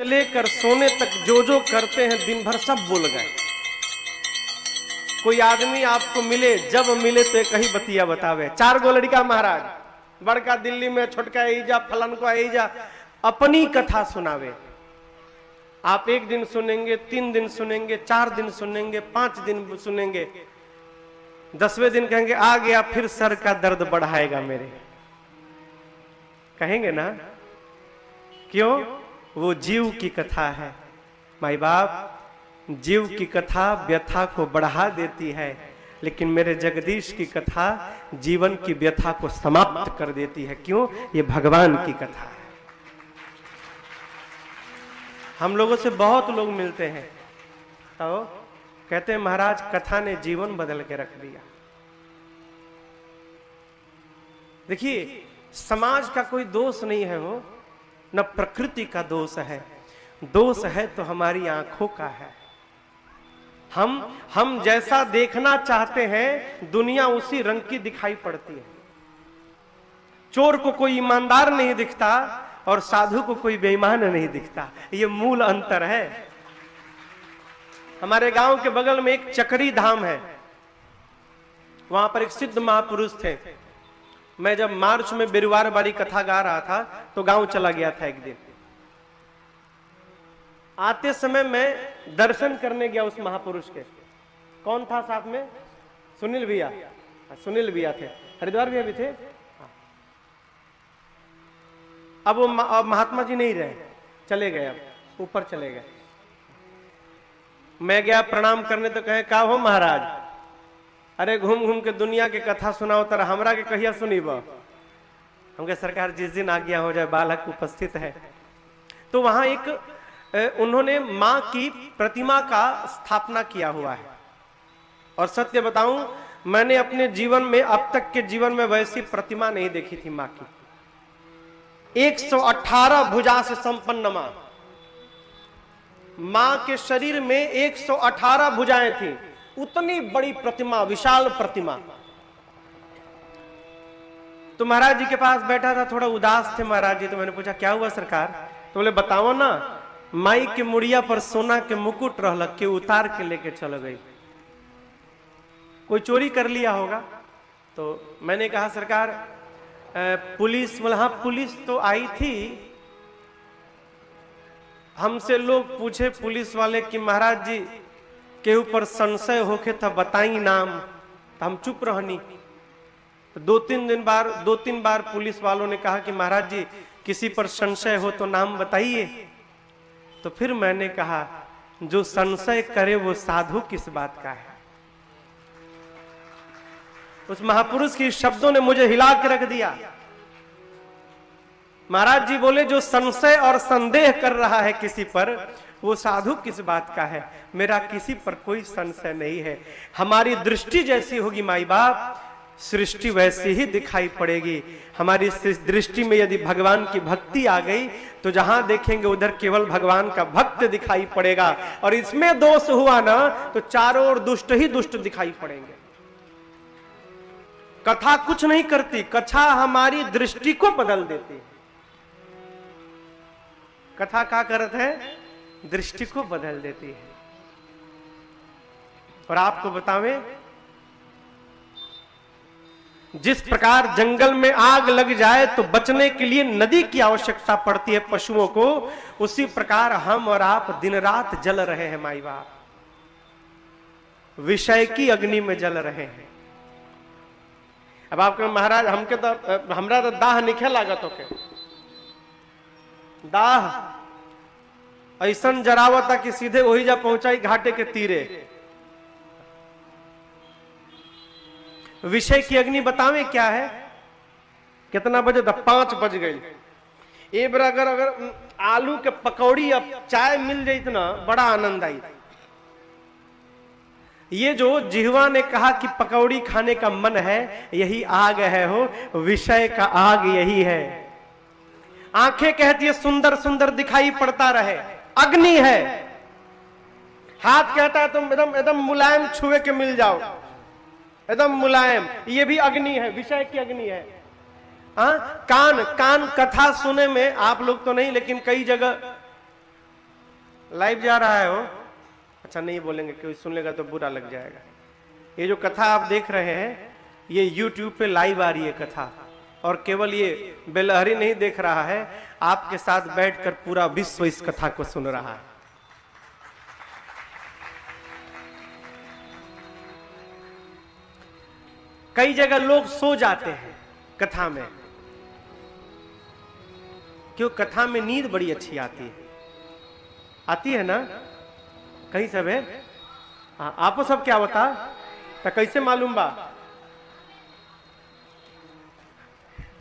से लेकर सोने तक जो जो करते हैं दिन भर सब भूल गए। कोई आदमी आपको मिले, जब मिले तो एक ही बतिया बतावे, 4 गो लड़का महाराज, बड़का दिल्ली में, छोटका एजा, फलन को एजा, अपनी कथा सुनावे। आप 1 दिन सुनेंगे, 3 दिन सुनेंगे, 4 दिन सुनेंगे, 5 दिन सुनेंगे, 10वें दिन कहेंगे आ गया फिर सर का दर्द बढ़ाएगा मेरे, कहेंगे ना? क्यों? वो जीव की कथा है माई बाप। जीव की कथा व्यथा को बढ़ा देती है, लेकिन मेरे जगदीश की कथा जीवन की व्यथा को समाप्त कर देती है। क्यों? ये भगवान की कथा है। हम लोगों से बहुत लोग मिलते हैं तो कहते हैं महाराज कथा ने जीवन बदल के रख दिया। देखिए, समाज का कोई दोष नहीं है, वो न प्रकृति का दोष है, दोष है तो हमारी आंखों का है। हम जैसा देखना चाहते हैं दुनिया उसी रंग की दिखाई पड़ती है। चोर को कोई ईमानदार नहीं दिखता और साधु को कोई बेईमान नहीं दिखता, ये मूल अंतर है। हमारे गांव के बगल में एक चकरी धाम है, वहां पर एक सिद्ध महापुरुष थे। मैं जब मार्च में बिरुवार बारी कथा गा रहा था तो गांव चला गया था एक दिन। आते समय मैं दर्शन करने गया उस महापुरुष के। कौन था साथ में? सुनील भैया। सुनील भैया थे, हरिद्वार भैया भी थे। अब वो महात्मा जी नहीं रहे, चले गए, अब ऊपर चले गए। मैं गया प्रणाम करने तो कहे का हो महाराज, अरे घूम घूम के दुनिया के कथा सुनाओ तर हमरा के कहिया सुनीब। हमके सरकार जिस दिन आज्ञा हो जाए, बालक उपस्थित है। तो वहां एक उन्होंने मां की प्रतिमा का स्थापना किया हुआ है। और सत्य बताऊं, मैंने अपने जीवन में अब तक के जीवन में वैसी प्रतिमा नहीं देखी थी मां की। 118 भुजा से संपन्न मां के शरीर में 118 भुजाएं थी। उतनी बड़ी प्रतिमा, विशाल प्रतिमा। तो महाराज जी के पास बैठा था, थोड़ा उदास थे महाराज जी। तो मैंने पूछा क्या हुआ सरकार? तो बोले बताओ ना, माई के मुड़िया पर सोना के मुकुट रहलक के उतार के लेके चल गई, कोई चोरी कर लिया होगा। तो मैंने कहा सरकार पुलिस, बोला हाँ पुलिस तो आई थी। हमसे लोग पूछे पुलिस वाले कि महाराज जी के ऊपर संशय होके था, बताई नाम, तो हम चुप रहनी। तो 2-3 बार पुलिस वालों ने कहा कि महाराज जी किसी पर संशय हो तो नाम बताइए। तो फिर मैंने कहा जो संशय करे वो साधु किस बात का है। उस महापुरुष के शब्दों ने मुझे हिला के रख दिया। महाराज जी बोले जो संशय और संदेह कर रहा है किसी पर, वो साधु किस बात का है। मेरा किसी पर कोई संशय नहीं है। हमारी दृष्टि जैसी होगी माई बाप, सृष्टि वैसी ही दिखाई पड़ेगी। हमारी दृष्टि में यदि भगवान की भक्ति आ गई तो जहां देखेंगे उधर केवल भगवान का भक्त दिखाई पड़ेगा। और इसमें दोष हुआ ना तो चारों ओर दुष्ट ही दुष्ट दिखाई पड़ेंगे। कथा कुछ नहीं करती, कथा हमारी दृष्टि को बदल देती है। कथा क्या करत है? दृष्टि को बदल देती है। और आपको बतावें, जिस प्रकार जंगल में आग लग जाए तो बचने के लिए नदी की आवश्यकता पड़ती है पशुओं को, उसी प्रकार हम और आप दिन रात जल रहे हैं माई बाप, विषय की अग्नि में जल रहे हैं। अब आपके महाराज हमके तो हमरा तो दाह निखे लागत होके, दाह ऐसन जरावता कि सीधे वही जा पहुंचाई घाटे के तीरे। विषय की अग्नि बतावे क्या है? कितना बजे? 5 बज गई। एक बार अगर आलू के पकौड़ी अब चाय मिल जाए ना बड़ा आनंद आई। ये जो जिह्वा ने कहा कि पकौड़ी खाने का मन है, यही आग है हो, विषय का आग यही है। आंखें कहती है सुंदर सुंदर दिखाई पड़ता रहे, अग्नि है। हाथ कहता है तुम एकदम मुलायम छुए के मिल जाओ, एकदम मुलायम, ये भी अग्नि है, विषय की अग्नि है। कान कथा सुने में आप लोग तो नहीं, लेकिन कई जगह लाइव जा रहा है वो? अच्छा नहीं बोलेंगे, कोई सुन लेगा तो बुरा लग जाएगा। ये जो कथा आप देख रहे हैं ये YouTube पे लाइव आ रही है कथा, और केवल ये बेलहरी नहीं देख रहा है, आपके साथ बैठकर पूरा विश्व इस कथा को सुन रहा है। कई जगह लोग सो जाते हैं कथा में, क्यों? कथा में नींद बड़ी अच्छी आती है ना? कहीं सब है? आपको सब क्या बता तो कैसे मालूम बा?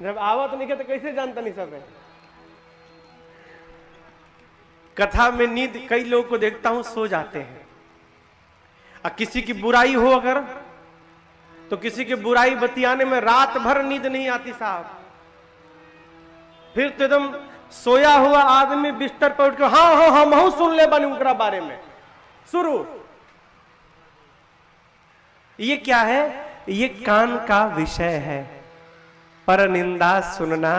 जब आवत नहीं तो कैसे जानता नहीं सब है? कथा में नींद कई लोगों को देखता हूं सो जाते हैं। और किसी की बुराई हो अगर, तो किसी की बुराई बतियाने में रात भर नींद नहीं आती साहब। फिर तो एकदम सोया हुआ आदमी बिस्तर पर उठ के हाँ हाँ हाँ हम सुन ले बनी उनका बारे में शुरू। ये क्या है? ये कान का विषय है, पर निंदा सुनना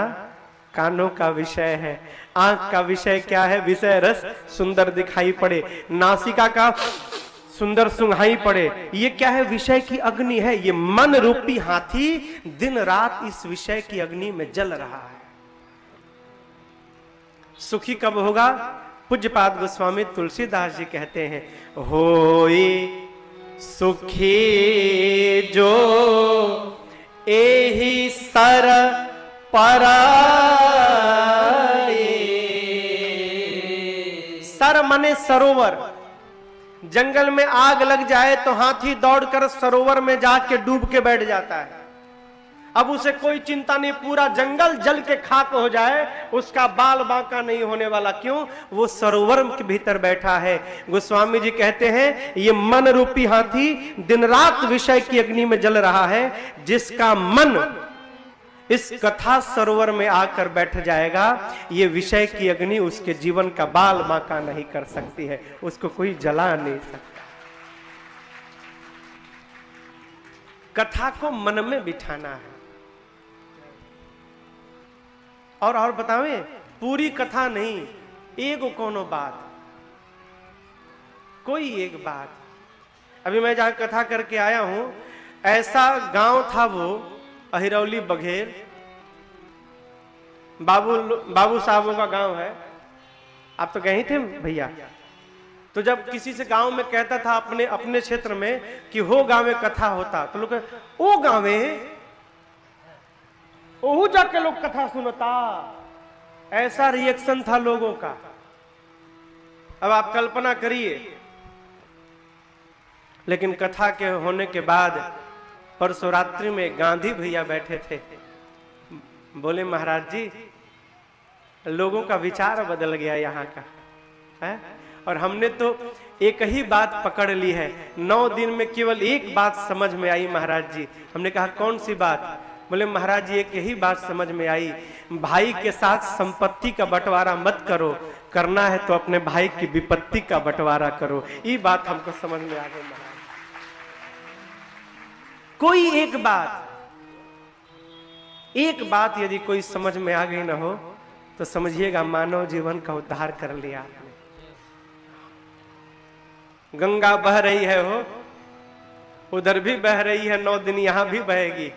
कानों का विषय है। आंख का विषय क्या है? विषय रस सुंदर दिखाई पड़े, नासिका का सुंदर सुंघाई पड़े। ये क्या है? विषय की अग्नि है। ये मन रूपी हाथी दिन रात इस विषय की अग्नि में जल रहा है। सुखी कब होगा? पूज्यपाद गोस्वामी तुलसीदास जी कहते हैं, होए सुखी जो एहि सर पराए। सर मने सरोवर। जंगल में आग लग जाए तो हाथी दौड़कर सरोवर में जाके डूब के बैठ जाता है। अब उसे कोई चिंता नहीं, पूरा जंगल जल के खाक हो जाए उसका बाल बांका नहीं होने वाला। क्यों? वो सरोवर के भीतर बैठा है। गोस्वामी जी कहते हैं ये मन रूपी हाथी दिन रात विषय की अग्नि में जल रहा है। जिसका मन इस कथा सरोवर में आकर बैठ जाएगा, ये विषय की अग्नि उसके जीवन का बाल बांका नहीं कर सकती है, उसको कोई जला नहीं सकता। कथा को मन में बिठाना है। और बतावे, पूरी कथा नहीं, एक कोनो बात, कोई एक बात। अभी मैं जहां कथा करके आया हूं, ऐसा गांव था वो अहिरौली बघेल, बाबू साहबों का गांव है। आप तो गए थे भैया। तो जब किसी से गांव में कहता था अपने क्षेत्र में कि हो गांव में कथा होता, तो लोग ओ गांव में ओहू जाके लोग कथा सुनता। ऐसा रिएक्शन था लोगों का। अब आप कल्पना करिए। लेकिन कथा के होने के बाद परसों रात्रि में गांधी भैया बैठे थे, बोले महाराज जी लोगों का विचार बदल गया यहाँ का है? और हमने तो एक ही बात पकड़ ली है। 9 दिन में केवल एक बात समझ में आई महाराज जी। हमने कहा कौन सी बात? बोले महाराज जी एक यही बात समझ में आई, भाई के साथ संपत्ति का बंटवारा मत करो, करना है तो अपने भाई की विपत्ति का बंटवारा करो। ये बात हमको समझ में आ गई महाराज। कोई एक बात यदि कोई समझ में आ गई ना हो तो समझिएगा मानव जीवन का उद्धार कर लिया आपने। गंगा बह रही है हो, उधर भी बह रही है, 9 दिन यहां भी बहेगी।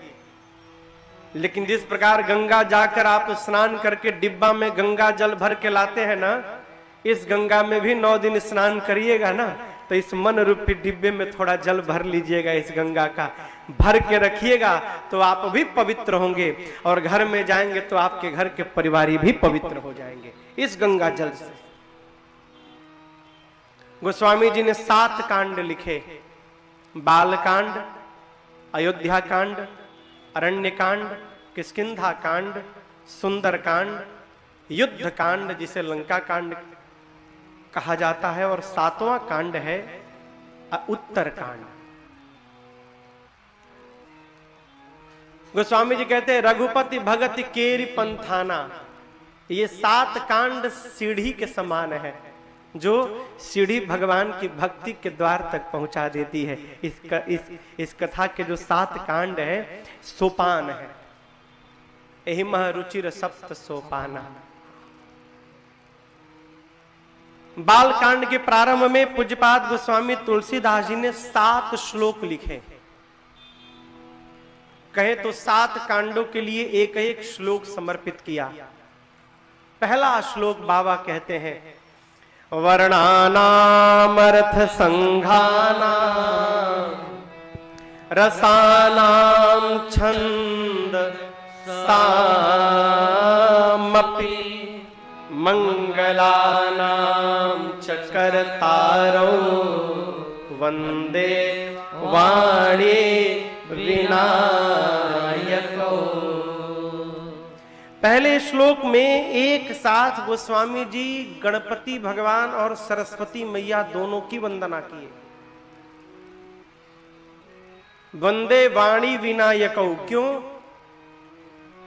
लेकिन जिस प्रकार गंगा जाकर आप स्नान करके डिब्बा में गंगा जल भर के लाते हैं ना, इस गंगा में भी 9 दिन स्नान करिएगा ना, तो इस मन रूपी डिब्बे में थोड़ा जल भर लीजिएगा, इस गंगा का भर के रखिएगा तो आप भी पवित्र होंगे, और घर में जाएंगे तो आपके घर के परिवारी भी पवित्र हो जाएंगे इस गंगा जल से। गोस्वामी जी ने 7 कांड लिखे, बाल कांड, अयोध्या कांड, अरण्य कांड, किष्किंधा कांड, सुंदर कांड, युद्ध कांड जिसे लंका कांड कहा जाता है, और 7वां कांड है उत्तर कांड। गोस्वामी जी कहते हैं रघुपति भगति केरी पंथाना, ये 7 कांड सीढ़ी के समान है, जो सीढ़ी भगवान की भक्ति के द्वार तक पहुंचा देती है। इस कथा के जो 7 कांड है सोपान है। एहि मह रुचिर सप्त सोपाना। बालकांड के प्रारंभ में पूज्यपाद गोस्वामी तुलसीदास जी ने 7 श्लोक लिखे। कहे तो 7 कांडों के लिए एक एक श्लोक समर्पित किया। पहला श्लोक बाबा कहते हैं, वर्णानाम अर्थ संघानाम रसानाम छंद सामपि मंगलानाम चकरतारो वंदे वाणी विनायको। पहले श्लोक में एक साथ गोस्वामी जी गणपति भगवान और सरस्वती मैया दोनों की वंदना किए। वंदे वाणी विनायकौ, क्यों?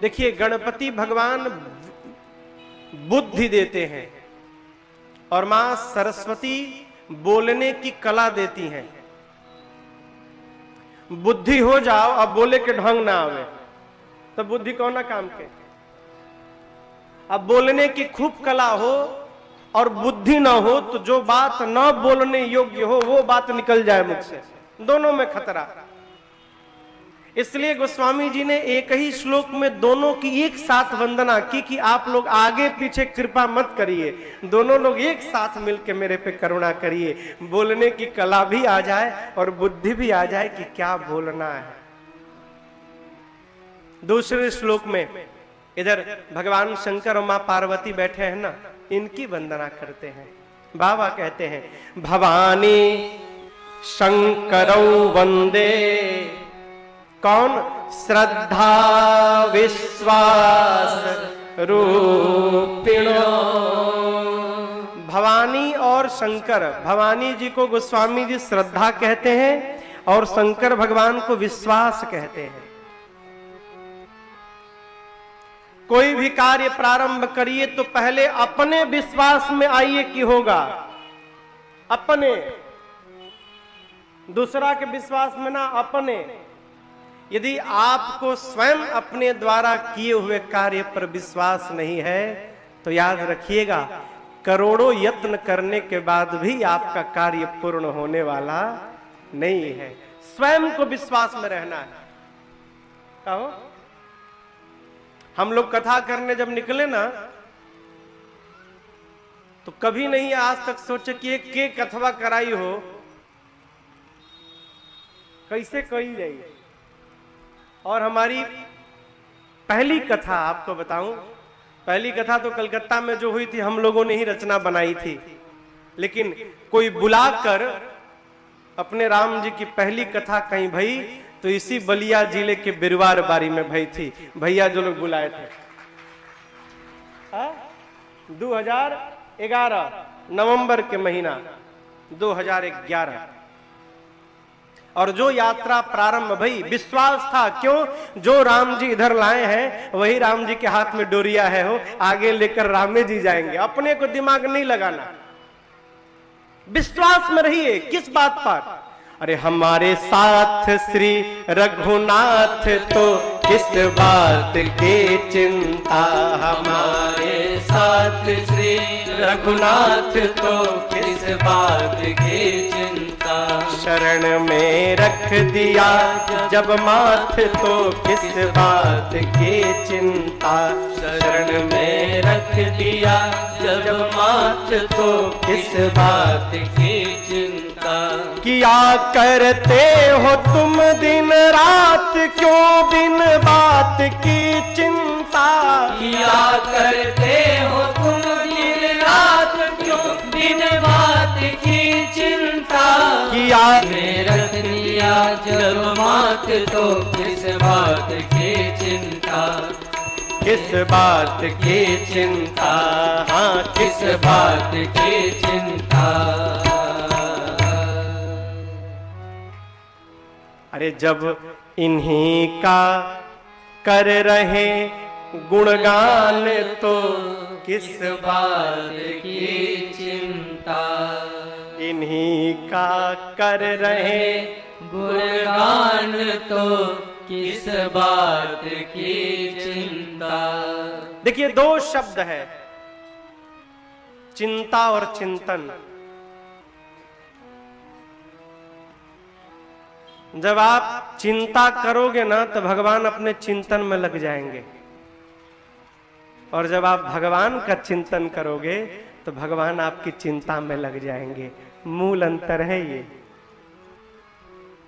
देखिए, गणपति भगवान बुद्धि देते हैं और मां सरस्वती बोलने की कला देती हैं। बुद्धि हो जाओ अब बोले के ढंग ना आवे तो बुद्धि कौन ना काम के। अब बोलने की खूब कला हो और बुद्धि ना हो तो जो बात न बोलने योग्य हो वो बात निकल जाए मुख से, दोनों में खतरा। इसलिए गोस्वामी जी ने एक ही श्लोक में दोनों की एक साथ वंदना की कि आप लोग आगे पीछे कृपा मत करिए, दोनों लोग एक साथ मिलकर मेरे पे करुणा करिए, बोलने की कला भी आ जाए और बुद्धि भी आ जाए कि क्या बोलना है। दूसरे श्लोक में इधर भगवान शंकर और मां पार्वती बैठे हैं ना, इनकी वंदना करते हैं। बाबा कहते हैं, भवानी शंकरौ वंदे, कौन? श्रद्धा विश्वास रूपिणो। भवानी और शंकर, भवानी जी को गोस्वामी जी श्रद्धा कहते हैं और शंकर भगवान को विश्वास कहते हैं। कोई भी कार्य प्रारंभ करिए तो पहले अपने विश्वास में आइए कि होगा, अपने, दूसरा के विश्वास में ना, अपने। यदि आपको स्वयं अपने द्वारा किए हुए कार्य पर विश्वास नहीं है तो याद रखिएगा, करोड़ों यत्न करने के बाद भी आपका कार्य पूर्ण होने वाला नहीं है। स्वयं को विश्वास में रहना है। कहो, हम लोग कथा करने जब निकले ना तो कभी नहीं आज तक सोचे कि के कथवा कराई हो, कैसे कही जाइए। और हमारी पहली कथा आपको बताऊं, पहली कथा तो कलकत्ता में जो हुई थी हम लोगों ने ही रचना बनाई थी, लेकिन कोई बुलाकर अपने राम जी की पहली कथा कहीं भई तो इसी बलिया जिले के बिरवार बारी में भई थी। भैया जो लोग बुलाए थे 2011 नवंबर के महीना 2011, और जो यात्रा प्रारंभ भई, विश्वास था। क्यों? जो राम जी इधर लाए हैं वही राम जी के हाथ में डोरिया है, हो आगे लेकर रामे जी जाएंगे। अपने को दिमाग नहीं लगाना, विश्वास में रहिए। किस बात पर? अरे हमारे साथ श्री रघुनाथ तो किस बात की चिंता, हमारे साथ श्री रघुनाथ तो किस बात की चिंता। शरण में रख दिया जब माथ तो किस बात की चिंता। शरण में रख दिया जब माथ तो किस बात की चिंता। किया करते हो तुम दिन रात क्यों बिन बात की चिंता। किया करते हो तुम दिन रात क्यों बिन बात की चिंता। किया में रख दिया जब मात तो किस बात की चिंता। किस बात की चिंता, हाँ किस बात की चिंता। अरे जब इन्हीं का कर रहे गुणगान तो किस बात की चिंता। इन्हीं का कर रहे गुणगान तो किस बात की चिंता। देखिए, 2 शब्द है, चिंता और चिंतन। जब आप चिंता करोगे ना तो भगवान अपने चिंतन में लग जाएंगे, और जब आप भगवान का चिंतन करोगे तो भगवान आपकी चिंता में लग जाएंगे। मूल अंतर है ये।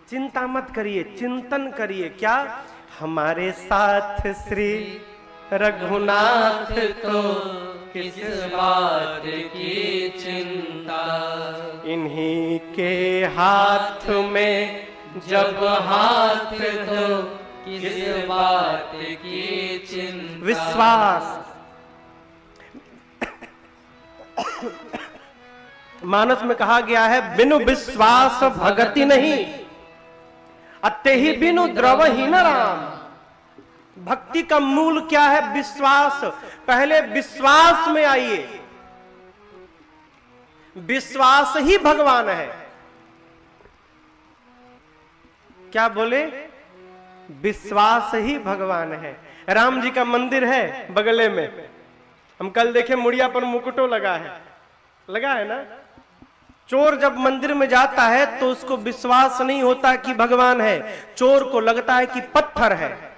चिंता मत करिए, चिंतन करिए। क्या? हमारे साथ श्री रघुनाथ तो किस बात की चिंता, इन्हीं के हाथ में जब हाथ तो किस बात की चिंता। विश्वास। मानस में कहा गया है, बिनु विश्वास भगति नहीं, अत्ते ही बिनु द्रव ही न राम। भक्ति का मूल क्या है? विश्वास। पहले विश्वास में आइए। विश्वास ही भगवान है। क्या बोले? विश्वास ही भगवान है। राम जी का मंदिर है बगले में। हम कल देखे मुड़िया पर मुकुटो लगा है ना। चोर जब मंदिर में जाता है तो उसको विश्वास नहीं होता कि भगवान है, चोर को लगता है कि पत्थर है।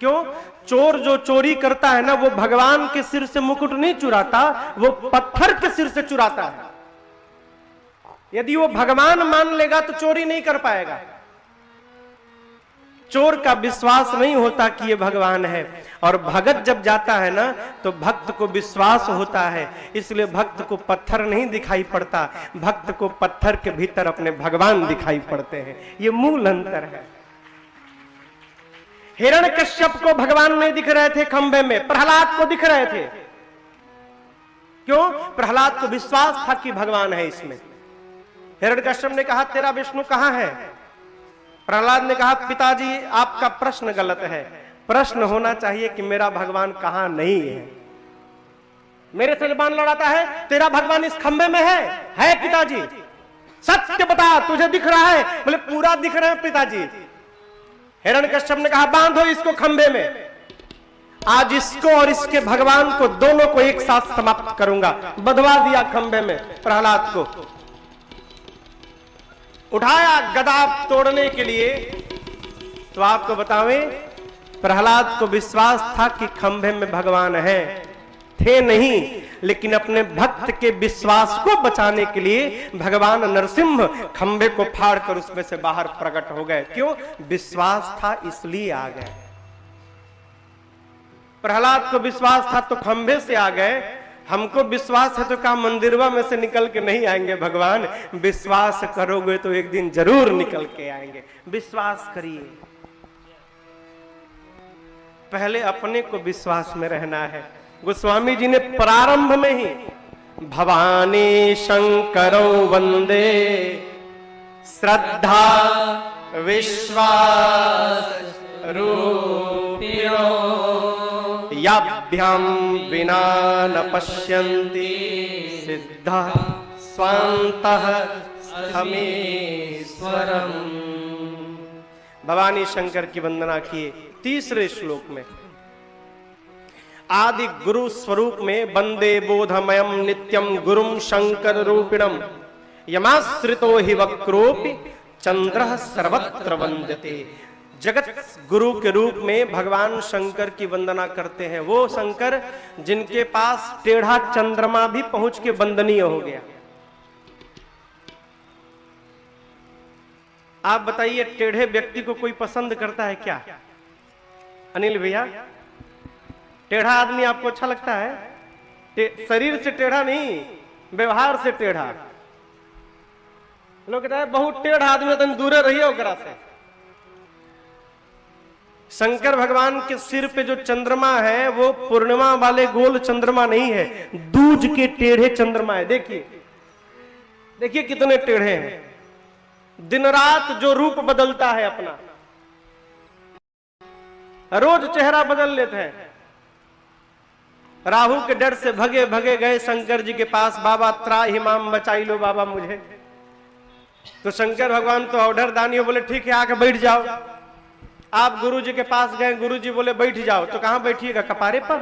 क्यों? चोर जो चोरी करता है ना, वो भगवान के सिर से मुकुट नहीं चुराता, वो पत्थर के सिर से चुराता है। यदि वो भगवान मान लेगा तो चोरी नहीं कर पाएगा। चोर का विश्वास नहीं होता कि ये भगवान है। और भगत जब जाता है ना तो भक्त को विश्वास होता है, इसलिए भक्त को पत्थर नहीं दिखाई पड़ता, भक्त को पत्थर के भीतर अपने भगवान दिखाई पड़ते हैं। ये मूल अंतर है। हिरण्यकश्यप को भगवान नहीं दिख रहे थे खंभे में, प्रहलाद को दिख रहे थे। क्यों? प्रहलाद को विश्वास था कि भगवान है इसमें। हिरण्यकश्यप ने कहा, तेरा विष्णु कहां है? प्रहलाद ने कहा, पिताजी आपका प्रश्न गलत है। प्रश्न होना चाहिए कि मेरा भगवान कहां नहीं है। मेरे से जबान लड़ाता है, तेरा भगवान इस खंभे में है पिताजी, सत्य बता, तुझे दिख रहा है? बोले पूरा दिख रहा है पिताजी। हिरण्यकश्यप ने कहा, बांधो इसको खंभे में। आज इसको और इसके भगवान को दोनों को एक साथ समाप्त करूंगा। बंधवा दिया खंभे में प्रहलाद को। उठाया गदा तोड़ने के लिए। तो आपको बतावें, प्रहलाद को विश्वास था कि खंभे में भगवान है, थे नहीं, लेकिन अपने भक्त के विश्वास को बचाने के लिए भगवान नरसिंह खंभे को फाड़कर उसमें से बाहर प्रकट हो गए। क्यों? विश्वास था इसलिए आ गए। प्रहलाद को विश्वास था तो खंभे से आ गए। हमको विश्वास है तो क्या मंदिरवा में से निकल के नहीं आएंगे भगवान? विश्वास करोगे तो एक दिन जरूर निकल के आएंगे। विश्वास करिए। पहले अपने को विश्वास में रहना है। गोस्वामी जी ने प्रारंभ में ही भवानी शंकरो वंदे श्रद्धा विश्वास रूपिणो याभ्याम विना न पश्यन्ति सिद्धा स्वान्तः स्थमेश्वरम्। भवानी शंकर की वंदना किए। तीसरे श्लोक में आदि गुरु स्वरूप में वंदे बोधमयम नित्यम गुरुम शंकर रूपिणम यमाश्रितो हि वक्रोपि चंद्रः सर्वत्र वंदते। जगत गुरु के रूप में भगवान शंकर की वंदना करते हैं। वो शंकर जिनके पास टेढ़ा चंद्रमा भी पहुंच के वंदनीय हो गया। आप बताइए, टेढ़े व्यक्ति को कोई पसंद करता है क्या? अनिल भैया, टेढ़ा आदमी आपको अच्छा लगता है? शरीर से टेढ़ा नहीं, व्यवहार से टेढ़ा। लोग कहते हैं बहुत टेढ़ा आदमी, तो दूर रहिए ओकरा से। शंकर भगवान के सिर पे जो चंद्रमा है वो पूर्णिमा वाले गोल चंद्रमा नहीं है, दूज के टेढ़े चंद्रमा है। देखिए देखिए कितने टेढ़े हैं। दिन रात जो रूप बदलता है अपना, रोज चेहरा बदल लेते हैं। राहु के डर से भगे भगे गए शंकर जी के पास, बाबा त्राहिमाम बचाई लो बाबा मुझे। तो शंकर भगवान तो ऑर्डर दानी हो, बोले ठीक है आके बैठ जाओ। आप गुरु जी के पास गए, गुरु जी बोले बैठ जाओ। तो कहां बैठिएगा? कपारे पर।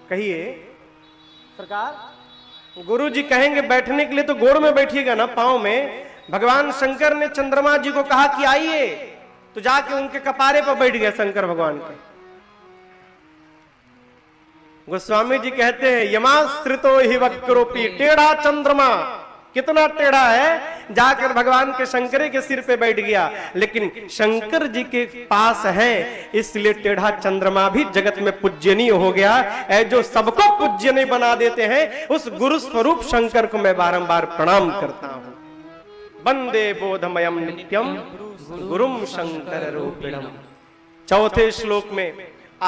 कहिए सरकार गुरु जी कहेंगे बैठने के लिए तो गोड़ में बैठिएगा ना, पांव में। भगवान शंकर ने चंद्रमा जी को कहा कि आइए, तो जाके उनके कपारे पर बैठ गए शंकर भगवान के। गोस्वामी जी कहते हैं यमाश्रितो ही वक्रोपी, टेढ़ा चंद्रमा कितना टेढ़ा है, जाकर भगवान के शंकर के सिर पे बैठ गया। लेकिन शंकर जी के पास है इसलिए टेढ़ा चंद्रमा भी जगत में पूज्यनीय हो गया है। जो सबको पूज्यनीय बना देते हैं उस गुरु स्वरूप शंकर को मैं बारंबार प्रणाम करता हूं। वंदे बोधमयम नित्यम गुरुम शंकर रूपिणम। चौथे श्लोक में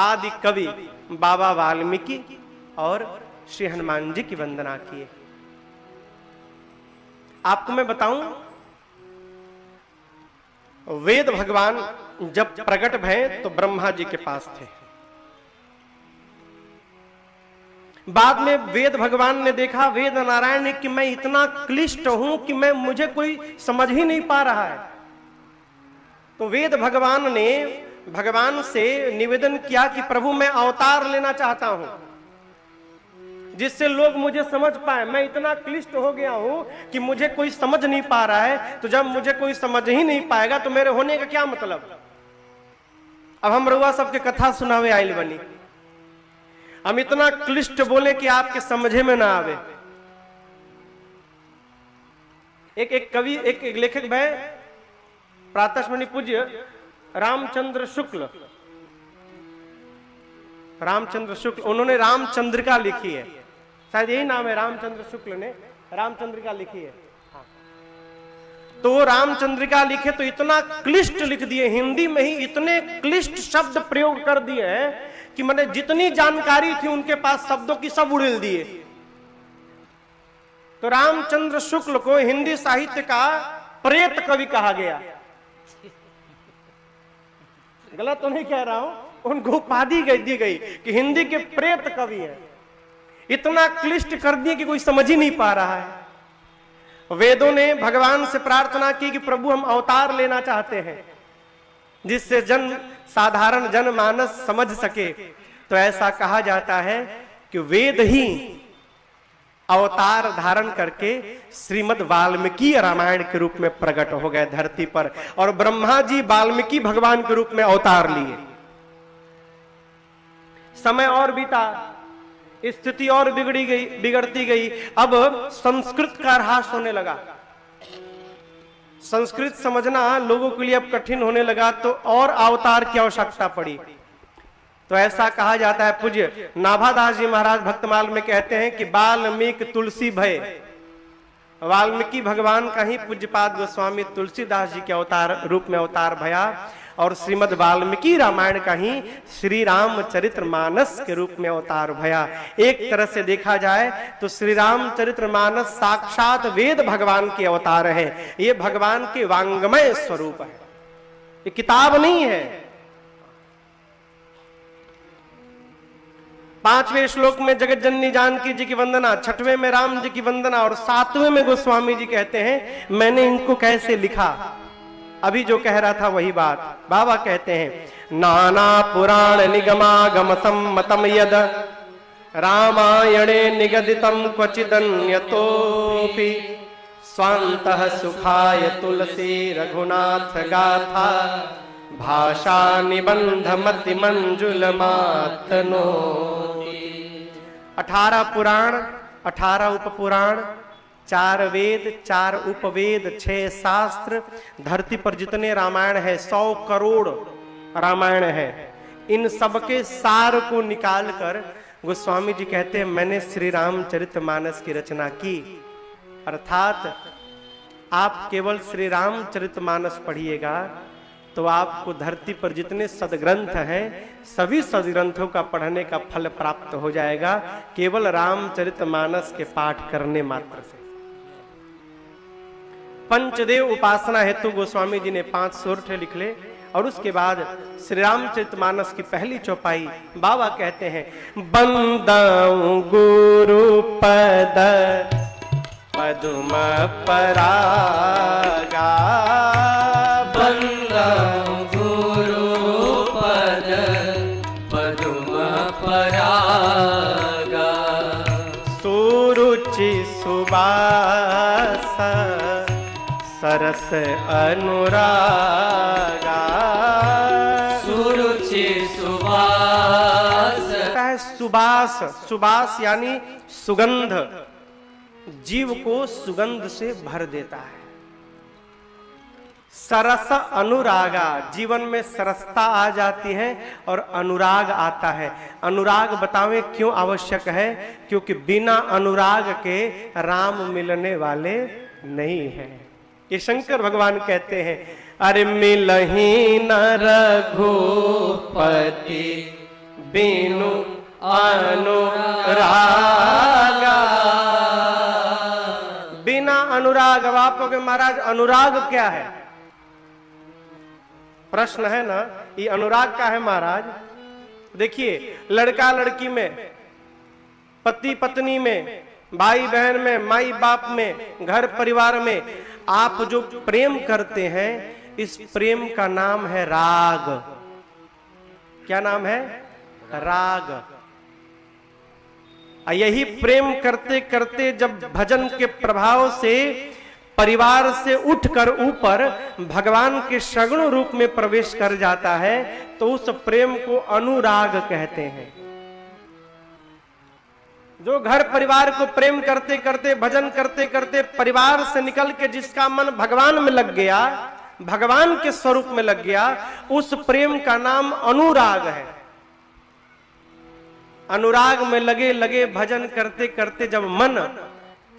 आदि कवि बाबा वाल्मीकि और श्री हनुमान जी की वंदना किए। आपको मैं बताऊं, वेद भगवान जब प्रकट भये तो ब्रह्मा जी के पास थे। बाद में वेद भगवान ने देखा, वेद नारायण ने, कि मैं इतना क्लिष्ट हूं कि मुझे कोई समझ ही नहीं पा रहा है। तो वेद भगवान ने भगवान से निवेदन किया कि प्रभु मैं अवतार लेना चाहता हूं जिससे लोग मुझे समझ पाए। मैं इतना क्लिष्ट हो गया हूं कि मुझे कोई समझ नहीं पा रहा है। तो जब मुझे कोई समझ ही नहीं पाएगा तो मेरे होने का क्या मतलब। अब हम रउआ सबके कथा सुनावे आइल बनी, हम इतना क्लिष्ट बोले कि आपके समझे में ना आवे। एक कवि, एक लेखक भाई प्रातस्मरणीय पूज्य रामचंद्र शुक्ल, उन्होंने रामचंद्रिका लिखी है, शायद यही नाम है, रामचंद्र शुक्ल ने रामचंद्रिका लिखी है। तो वो रामचंद्रिका लिखे तो इतना क्लिष्ट लिख दिए, हिंदी में ही इतने क्लिष्ट शब्द प्रयोग कर दिए हैं कि मैंने जितनी जानकारी थी उनके पास शब्दों की सब उड़ेल दिए। तो रामचंद्र शुक्ल को हिंदी साहित्य का प्रेत कवि कहा गया। गलत तो नहीं कह रहा हूं, उनको उपाधि दी गई कि हिंदी के प्रेत कवि हैं। इतना क्लिष्ट कर दिए कि कोई समझ ही नहीं पा रहा है। वेदों ने भगवान से प्रार्थना की कि प्रभु हम अवतार लेना चाहते हैं जिससे साधारण जनमानस समझ सके। तो ऐसा कहा जाता है कि वेद ही अवतार धारण करके श्रीमद् वाल्मीकि रामायण के रूप में प्रकट हो गए धरती पर, और ब्रह्मा जी वाल्मीकि भगवान के रूप में अवतार लिए। समय और बीता, स्थिति और बिगड़ती गई। अब संस्कृत का ह्रास होने लगा, संस्कृत समझना लोगों के लिए अब कठिन होने लगा, तो और अवतार की आवश्यकता पड़ी। तो ऐसा कहा जाता है, पूज्य नाभादास जी महाराज भक्तमाल में कहते हैं कि वाल्मीकि तुलसी भय, वाल्मीकि भगवान का ही पूज्यपाद गोस्वामी तुलसीदास जी के अवतार रूप में अवतार भया, और श्रीमद् वाल्मीकि रामायण का ही श्री रामचरितमानस के रूप में अवतार भया। एक तरह से देखा जाए तो श्री रामचरितमानस साक्षात वेद भगवान के अवतार है। ये भगवान के वांग्मय स्वरूप है, ये किताब नहीं है। 5वें श्लोक में जगत जननी जानकी जी की वंदना, 6वें में राम जी की वंदना, और 7वें में गोस्वामी जी कहते हैं मैंने इनको कैसे लिखा। अभी जो कह रहा था वही बात बाबा कहते हैं, नाना पुराण निगमागम सम्मतम यद रामायणे निगदितम क्वचिदन्यतोपि स्वान्तः सुखाय तुलसी रघुनाथ गाथा भाषा निबंध मति मंजुल मातनो। 18 पुराण, 18 उपपुराण, 4 वेद, 4 उपवेद, 6 शास्त्र, धरती पर जितने रामायण है 100 करोड़ रामायण है, इन सबके सार को निकालकर गोस्वामी जी कहते हैं मैंने श्री रामचरितमानस की रचना की। अर्थात आप केवल श्री रामचरितमानस पढ़िएगा तो आपको धरती पर जितने सदग्रंथ हैं सभी सदग्रंथों का पढ़ने का फल प्राप्त हो जाएगा, केवल रामचरितमानस के पाठ करने मात्र से। पंचदेव उपासना हेतु गोस्वामी जी ने 5 सोरठे लिख ले, और उसके बाद श्री रामचरितमानस की पहली चौपाई बाबा कहते हैं, बंदाऊं गुरु पद पदुम परागा, बंदाऊं गुरु पद पदुम परागा, सुबास सरस अनुरागा। सुरुचि सुबास। सुबास, सुबास यानी सुगंध, जीव को सुगंध से भर देता है। सरस अनुरागा, जीवन में सरसता आ जाती है और अनुराग आता है। अनुराग बतावें क्यों आवश्यक है? क्योंकि बिना अनुराग के राम मिलने वाले नहीं हैं। ये शंकर भगवान कहते हैं, अरे मिलही न रघुपति बिनु अनुरागा। बिना अनुराग। अब आप कहोगे महाराज अनुराग क्या है? प्रश्न है ना, ये अनुराग का है महाराज। देखिए, लड़का लड़की में, पति पत्नी में, भाई बहन में, माई बाप में, घर परिवार में आप जो प्रेम करते हैं, इस प्रेम का नाम है राग। क्या नाम है? राग। यही प्रेम करते करते जब भजन के प्रभाव से परिवार से उठकर ऊपर भगवान के सगुण रूप में प्रवेश कर जाता है, तो उस प्रेम को अनुराग कहते हैं। जो घर परिवार को प्रेम करते करते, भजन करते करते परिवार से निकल के जिसका मन भगवान में लग गया, भगवान के स्वरूप में लग गया, उस प्रेम का नाम अनुराग है। अनुराग में लगे लगे भजन करते करते जब मन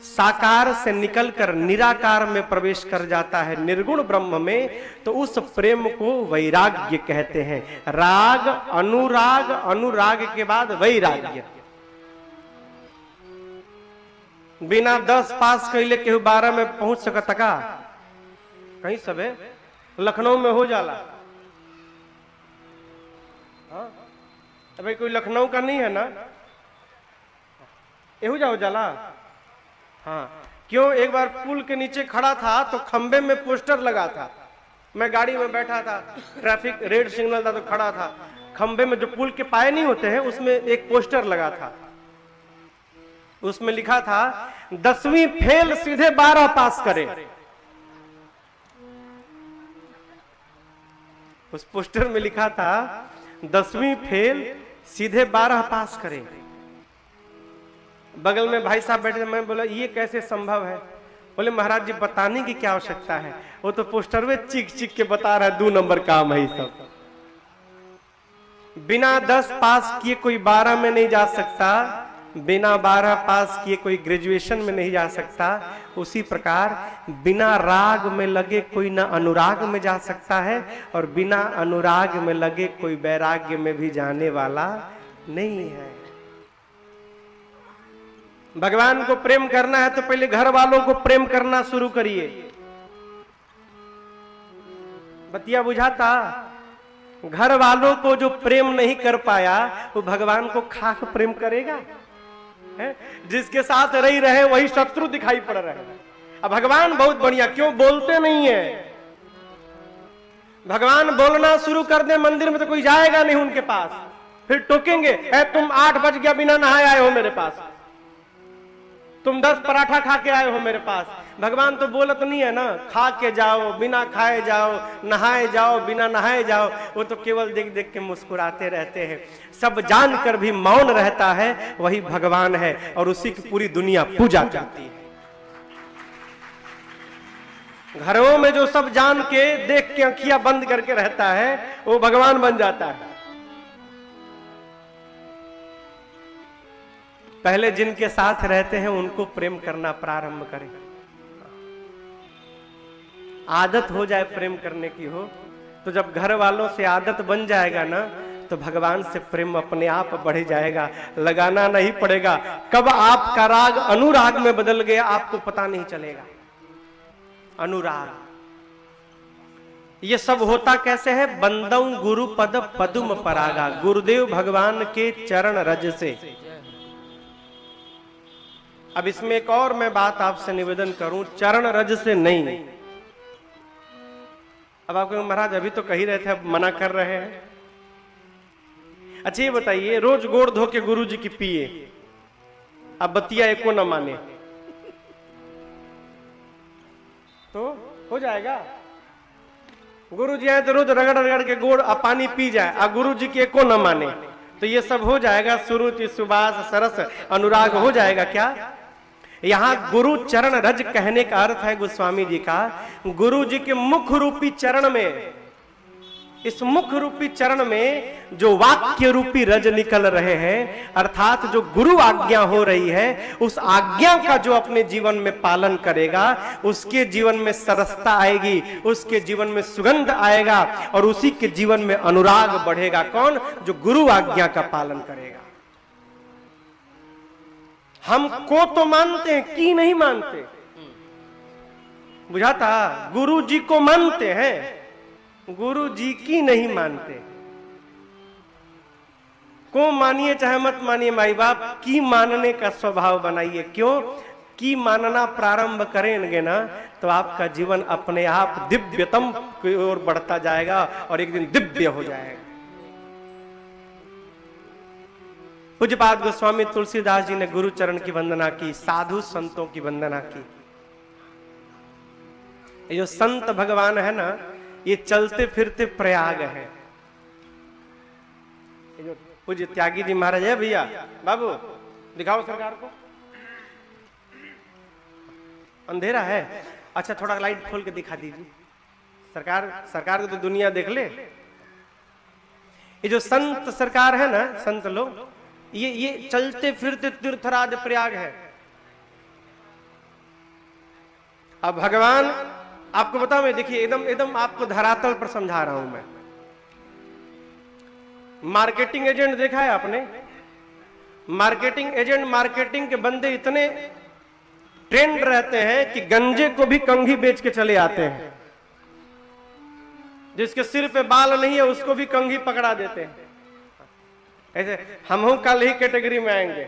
साकार से निकलकर निराकार में प्रवेश कर जाता है, निर्गुण ब्रह्म में, तो उस प्रेम को वैराग्य कहते हैं। राग, अनुराग, अनुराग के बाद वैराग्य। बिना 10 पास कैले केहू 12 में पहुंच सकता का? कहीं सबे लखनऊ में हो जाला। हाँ? भाई कोई लखनऊ का नहीं है ना? एहू जाओ जाला। हाँ, क्यों? एक बार पुल के नीचे खड़ा था तो खंबे में पोस्टर लगा था। मैं गाड़ी में बैठा था, ट्रैफिक रेड सिग्नल था तो खड़ा था। खंबे में जो पुल के पाए नहीं होते हैं, उसमें एक पोस्टर लगा था। उसमें लिखा था 10वीं फेल सीधे 12 पास करे। उस पोस्टर में लिखा था 10वीं फेल सीधे 12 पास करे। बगल में भाई साहब बैठे, मैं बोला ये कैसे संभव है? बोले महाराज जी बताने की क्या आवश्यकता है, वो तो पोस्टर में चिक चिक के बता रहा है 2 नंबर काम है। सब बिना 10 पास किए कोई 12 में नहीं जा सकता, बिना 12 पास किए कोई ग्रेजुएशन में नहीं जा सकता। उसी प्रकार बिना राग में लगे कोई ना अनुराग में जा सकता है, और बिना अनुराग में लगे कोई वैराग्य में भी जाने वाला नहीं है। भगवान को प्रेम करना है तो पहले घर वालों को प्रेम करना शुरू करिए। बतिया बुझाता? घर वालों को जो प्रेम नहीं कर पाया, वो भगवान को खाक प्रेम करेगा? है? जिसके साथ रही रहे वही शत्रु दिखाई पड़ रहे हैं। अब भगवान बहुत बढ़िया, क्यों बोलते नहीं है? भगवान बोलना शुरू कर दे मंदिर में तो कोई जाएगा नहीं उनके पास, फिर टोकेंगे, तुम 8 बज गया बिना नहाए आए हो मेरे पास, तुम 10 पराठा खा के आए हो मेरे पास। भगवान तो बोलत नहीं है ना, खा के जाओ, बिना खाए जाओ, नहाए जाओ, बिना नहाए जाओ। वो तो केवल देख देख के मुस्कुराते रहते हैं। सब जानकर भी मौन रहता है, वही भगवान है, और उसी की पूरी दुनिया पूजा करती है। घरों में जो सब जान के देख के आंखियां बंद करके रहता है, वो भगवान बन जाता है। पहले जिनके साथ रहते हैं उनको प्रेम करना प्रारंभ करें। आदत हो जाए प्रेम करने की हो, तो जब घर वालों से आदत बन जाएगा ना, तो भगवान से प्रेम अपने आप बढ़ जाएगा। लगाना नहीं पड़ेगा। कब आपका राग अनुराग में बदल गया आपको पता नहीं चलेगा। अनुराग, ये सब होता कैसे है? बंदौ गुरु पद पदुम परागा, गुरुदेव भगवान के चरण रज से। अब इसमें एक और मैं बात आपसे निवेदन करूं, चरण रज से नहीं। अब आपको महाराज अभी तो कही रहे थे, अब मना कर रहे हैं। अच्छा ये बताइए, रोज गोड़ धो के गुरु जी की पिए, अब बतिया एको न माने, तो हो जाएगा। गुरु जी आए तो रोज रगड़ रगड़ के गोड़ पानी पी जाए, और गुरु जी के को न माने, तो ये सब हो जाएगा। सुरुचि सुबास सरस अनुराग हो जाएगा क्या? यहाँ गुरु चरण रज कहने का अर्थ है गोस्वामी जी का, गुरु जी के मुख रूपी चरण में, इस मुख रूपी चरण में जो वाक्य रूपी रज निकल रहे हैं, अर्थात जो गुरु आज्ञा हो रही है, उस आज्ञा का जो अपने जीवन में पालन करेगा, उसके जीवन में सरसता आएगी, उसके जीवन में सुगंध आएगा, और उसी के जीवन में अनुराग बढ़ेगा। कौन? जो गुरु आज्ञा का पालन करेगा। हम को तो मानते हैं, की नहीं मानते, बुझाता? गुरु जी को मानते हैं, गुरु जी की नहीं मानते। को मानिए चाहे मत मानिए माई बाप, की मानने का स्वभाव बनाइए। क्यों? की मानना प्रारंभ करेंगे ना, तो आपका जीवन अपने आप दिव्यतम की ओर बढ़ता जाएगा और एक दिन दिव्य हो जाएगा। पूज्यपाद गोस्वामी तुलसीदास जी ने गुरु चरण की वंदना की, साधु संतों की वंदना की। ये जो संत भगवान है ना, ये चलते फिरते प्रयाग है। ये जो पूज्य त्यागी जी महाराज है, भैया बाबू दिखाओ सरकार को, अंधेरा है। अच्छा थोड़ा लाइट खोल के दिखा दीजिए सरकार को तो दुनिया देख ले। ये जो संत सरकार है ना, संत लोग, ये चलते फिरते तीर्थराज प्रयाग है। अब भगवान आपको बताओ, मैं देखिए एकदम आपको धरातल पर समझा रहा हूं मैं। मार्केटिंग एजेंट देखा है आपने? मार्केटिंग एजेंट, मार्केटिंग के बंदे इतने ट्रेंड रहते हैं कि गंजे को भी कंघी बेच के चले आते हैं। जिसके सिर पे बाल नहीं है उसको भी कंघी पकड़ा देते हैं। ऐसे हम कल ही कैटेगरी में आएंगे,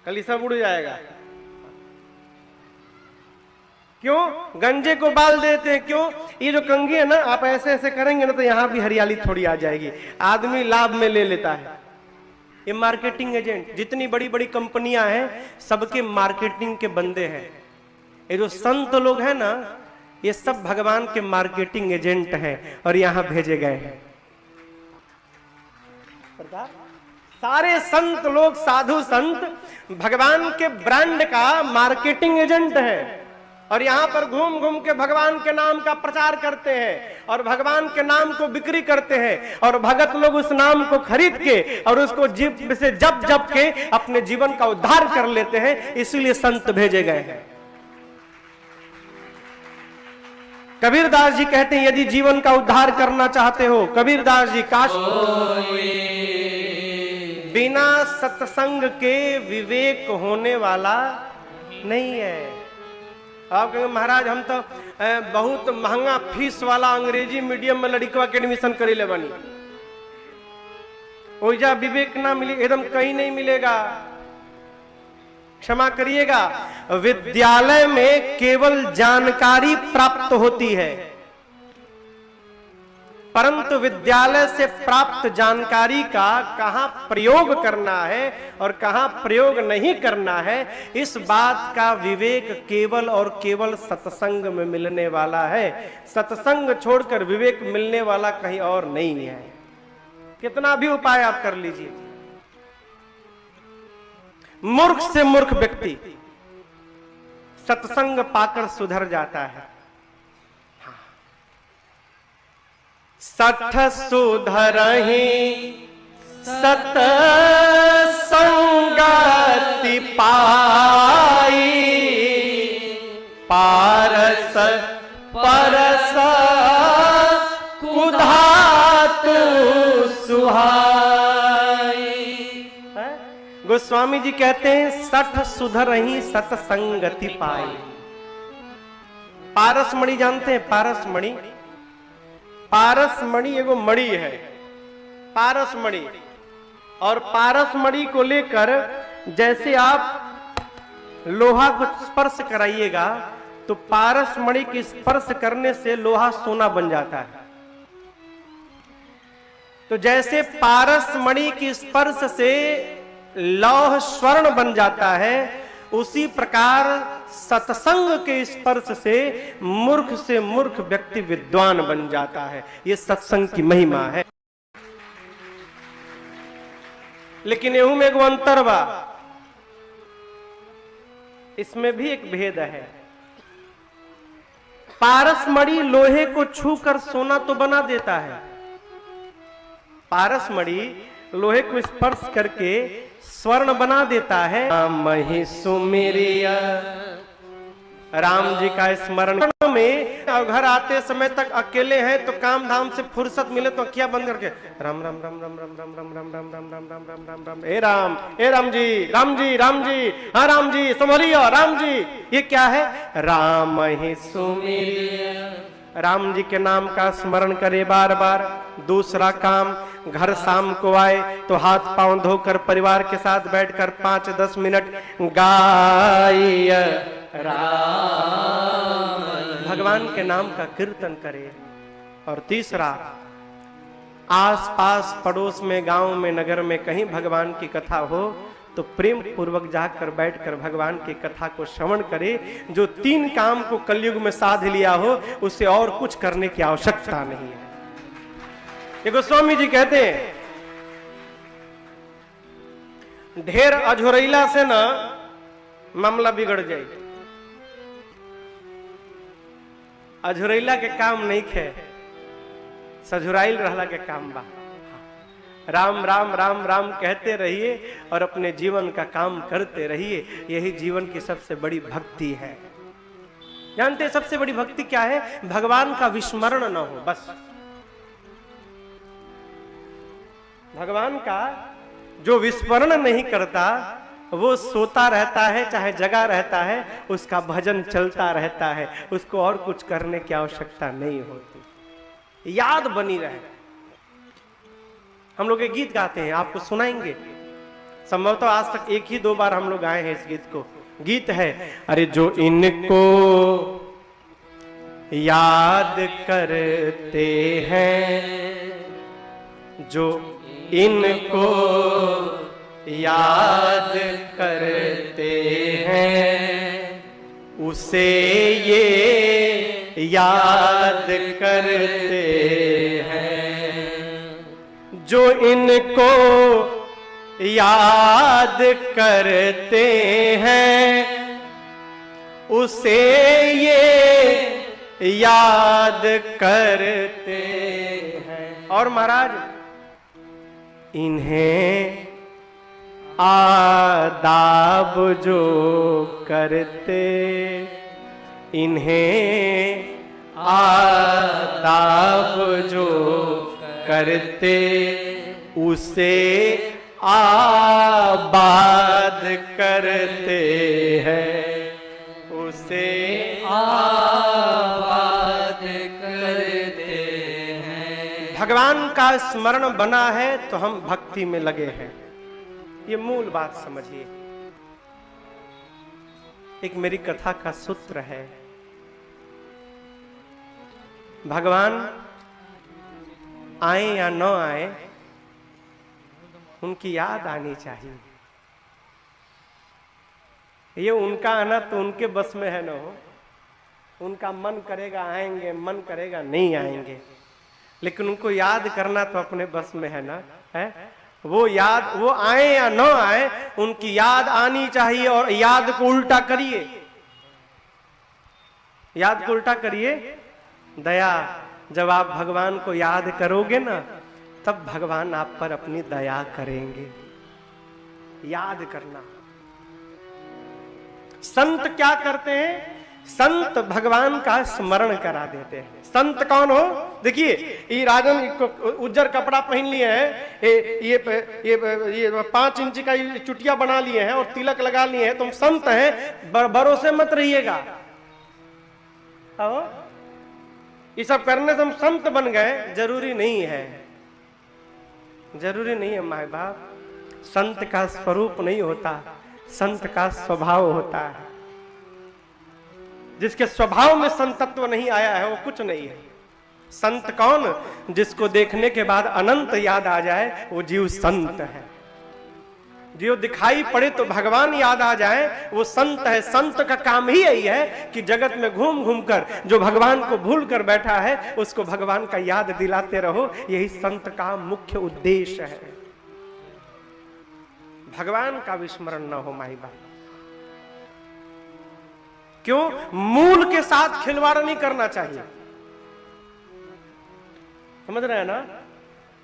कल ही सब उड़ जाएगा। क्यों? गंजे को बाल देते हैं। क्यों? ये जो कंघी है ना, आप ऐसे ऐसे करेंगे ना तो यहां भी हरियाली थोड़ी आ जाएगी, आदमी लाभ में ले लेता है। ये मार्केटिंग एजेंट, जितनी बड़ी बड़ी कंपनियां हैं सबके मार्केटिंग के बंदे हैं। ये जो संत लोग हैं ना, ये सब भगवान के मार्केटिंग एजेंट हैं और यहां भेजे गए हैं। सारे संत लोग, साधु संत भगवान के ब्रांड का मार्केटिंग एजेंट है और यहां पर घूम घूम के भगवान के नाम का प्रचार करते हैं और भगवान के नाम को बिक्री करते हैं और भगत लोग उस नाम को खरीद के और उसको जीव से जप जप के अपने जीवन का उद्धार कर लेते हैं। इसीलिए संत भेजे गए हैं। कबीरदास जी कहते हैं, यदि जीवन का उद्धार करना चाहते हो, कबीरदास जी, काश बिना सत्संग के विवेक होने वाला नहीं है। आप कहेंगे महाराज हम तो बहुत महंगा फीस वाला अंग्रेजी मीडियम में लड़कवा के एडमिशन करे ले बनी, ओइजा विवेक ना मिले, एकदम कहीं नहीं मिलेगा। क्षमा करिएगा, विद्यालय में केवल जानकारी प्राप्त होती है, परंतु विद्यालय से प्राप्त जानकारी का कहां प्रयोग करना है और कहां प्रयोग नहीं करना है, इस बात का विवेक केवल और केवल सत्संग में मिलने वाला है। सत्संग छोड़कर विवेक मिलने वाला कहीं और नहीं है। कितना भी उपाय आप कर लीजिए, मूर्ख से मूर्ख व्यक्ति सत्संग पाकर सुधर जाता है। सठ सुधरहि सत संगति पाई, पारस परस कुधातु सुहाई। गोस्वामी जी कहते हैं, सठ सुधरहि सत्संगति पाई। पारस मणि जानते हैं? पारस मणि, पारस मणि एगो मणि है, पारस मणि। और पारस मणि को लेकर जैसे आप लोहा को स्पर्श कराइएगा तो पारस मणि के स्पर्श करने से लोहा सोना बन जाता है। तो जैसे पारस मणि के स्पर्श से लौह स्वर्ण बन जाता है, उसी प्रकार सत्संग के स्पर्श से मूर्ख व्यक्ति विद्वान बन जाता है। ये सत्संग की महिमा है। लेकिन एहू में एगो अंतर बा, इसमें भी एक भेद है। पारसमणि लोहे को छूकर सोना तो बना देता है, पारसमणि लोहे को स्पर्श करके स्वर्ण बना देता है। राम ही सुमिरिया, राम जी का स्मरण में, और घर आते समय तक अकेले हैं तो काम धाम से फुर्सत मिले तो अखियां बंद करके राम राम राम राम राम राम राम राम राम राम राम राम राम राम राम, ए राम जी, राम जी, राम जी, हाँ राम जी संभलियो, राम जी। ये क्या है? राम ही सुमिरिया, राम जी के नाम का स्मरण करे बार बार। दूसरा काम, घर शाम को आए तो हाथ पांव धोकर परिवार के साथ बैठकर 5-10 मिनट गाय राम, भगवान के नाम का कीर्तन करे। और तीसरा, आस पास पड़ोस में, गांव में, नगर में कहीं भगवान की कथा हो तो प्रेम पूर्वक जाकर बैठकर भगवान की कथा को श्रवण करे। जो 3 काम को कलयुग में साध लिया हो उससे और कुछ करने की आवश्यकता नहीं है। ये गोस्वामी जी कहते हैं, ढेर अझुरैला से ना मामला बिगड़ जाए। अझुरैला के काम नहीं खे, सझुराइल रहला के काम बा। राम राम राम राम कहते रहिए और अपने जीवन का काम करते रहिए। यही जीवन की सबसे बड़ी भक्ति है। जानते हैं सबसे बड़ी भक्ति क्या है? भगवान का विस्मरण न हो, बस। भगवान का जो विस्मरण नहीं करता वो सोता रहता है, चाहे जगा रहता है, उसका भजन चलता रहता है, उसको और कुछ करने की आवश्यकता नहीं होती, याद बनी रहे। हम लोग एक गीत गाते हैं, आपको सुनाएंगे। संभवतः आज तक 1 ही 2 बार हम लोग गाए हैं इस गीत को। गीत है, अरे जो इनको याद करते हैं, जो इनको याद करते हैं, उसे ये याद करते हैं। जो इनको याद करते हैं, उसे ये याद करते हैं। और महाराज, इन्हें आदाब जो करते, इन्हें आदाब जो करते, उसे आबाद करते हैं, उसे आबाद करते हैं। भगवान का स्मरण बना है तो हम भक्ति में लगे हैं। ये मूल बात समझिए। एक मेरी कथा का सूत्र है, भगवान आए या न आए, उनकी याद आनी चाहिए। ये उनका आना तो उनके बस में है न हो। उनका मन करेगा आएंगे, मन करेगा नहीं आएंगे, लेकिन उनको याद करना तो अपने बस में है ना, है? वो याद, वो आए या न आए, उनकी याद आनी चाहिए। और याद को उल्टा करिए, याद को उल्टा करिए, दया। जब आप भगवान को याद करोगे ना, तब भगवान आप पर अपनी दया करेंगे। याद करना। संत क्या करते हैं? संत भगवान का स्मरण करा देते हैं। संत कौन हो? देखिए, ये राजन उज्जर कपड़ा पहन लिए हैं, ये 5 इंच का चुटिया बना लिए हैं और तिलक लगा लिए हैं, तुम संत हैं, भरोसे मत रहिएगा। ये सब करने से हम संत बन गए, जरूरी नहीं है, जरूरी नहीं है माए बाप। संत का स्वरूप नहीं होता, संत का स्वभाव होता है। जिसके स्वभाव में संतत्व नहीं आया है वो कुछ नहीं है। संत कौन? जिसको देखने के बाद अनंत याद आ जाए, वो जीव संत है। जो दिखाई पड़े तो भगवान याद आ जाए, वो संत है। संत का काम ही यही है कि जगत में घूम घूम कर जो भगवान को भूल कर बैठा है उसको भगवान का याद दिलाते रहो। यही संत का मुख्य उद्देश्य है, भगवान का विस्मरण न हो माई बाप। क्यों? मूल के साथ खिलवाड़ नहीं करना चाहिए, समझ रहे हैं ना।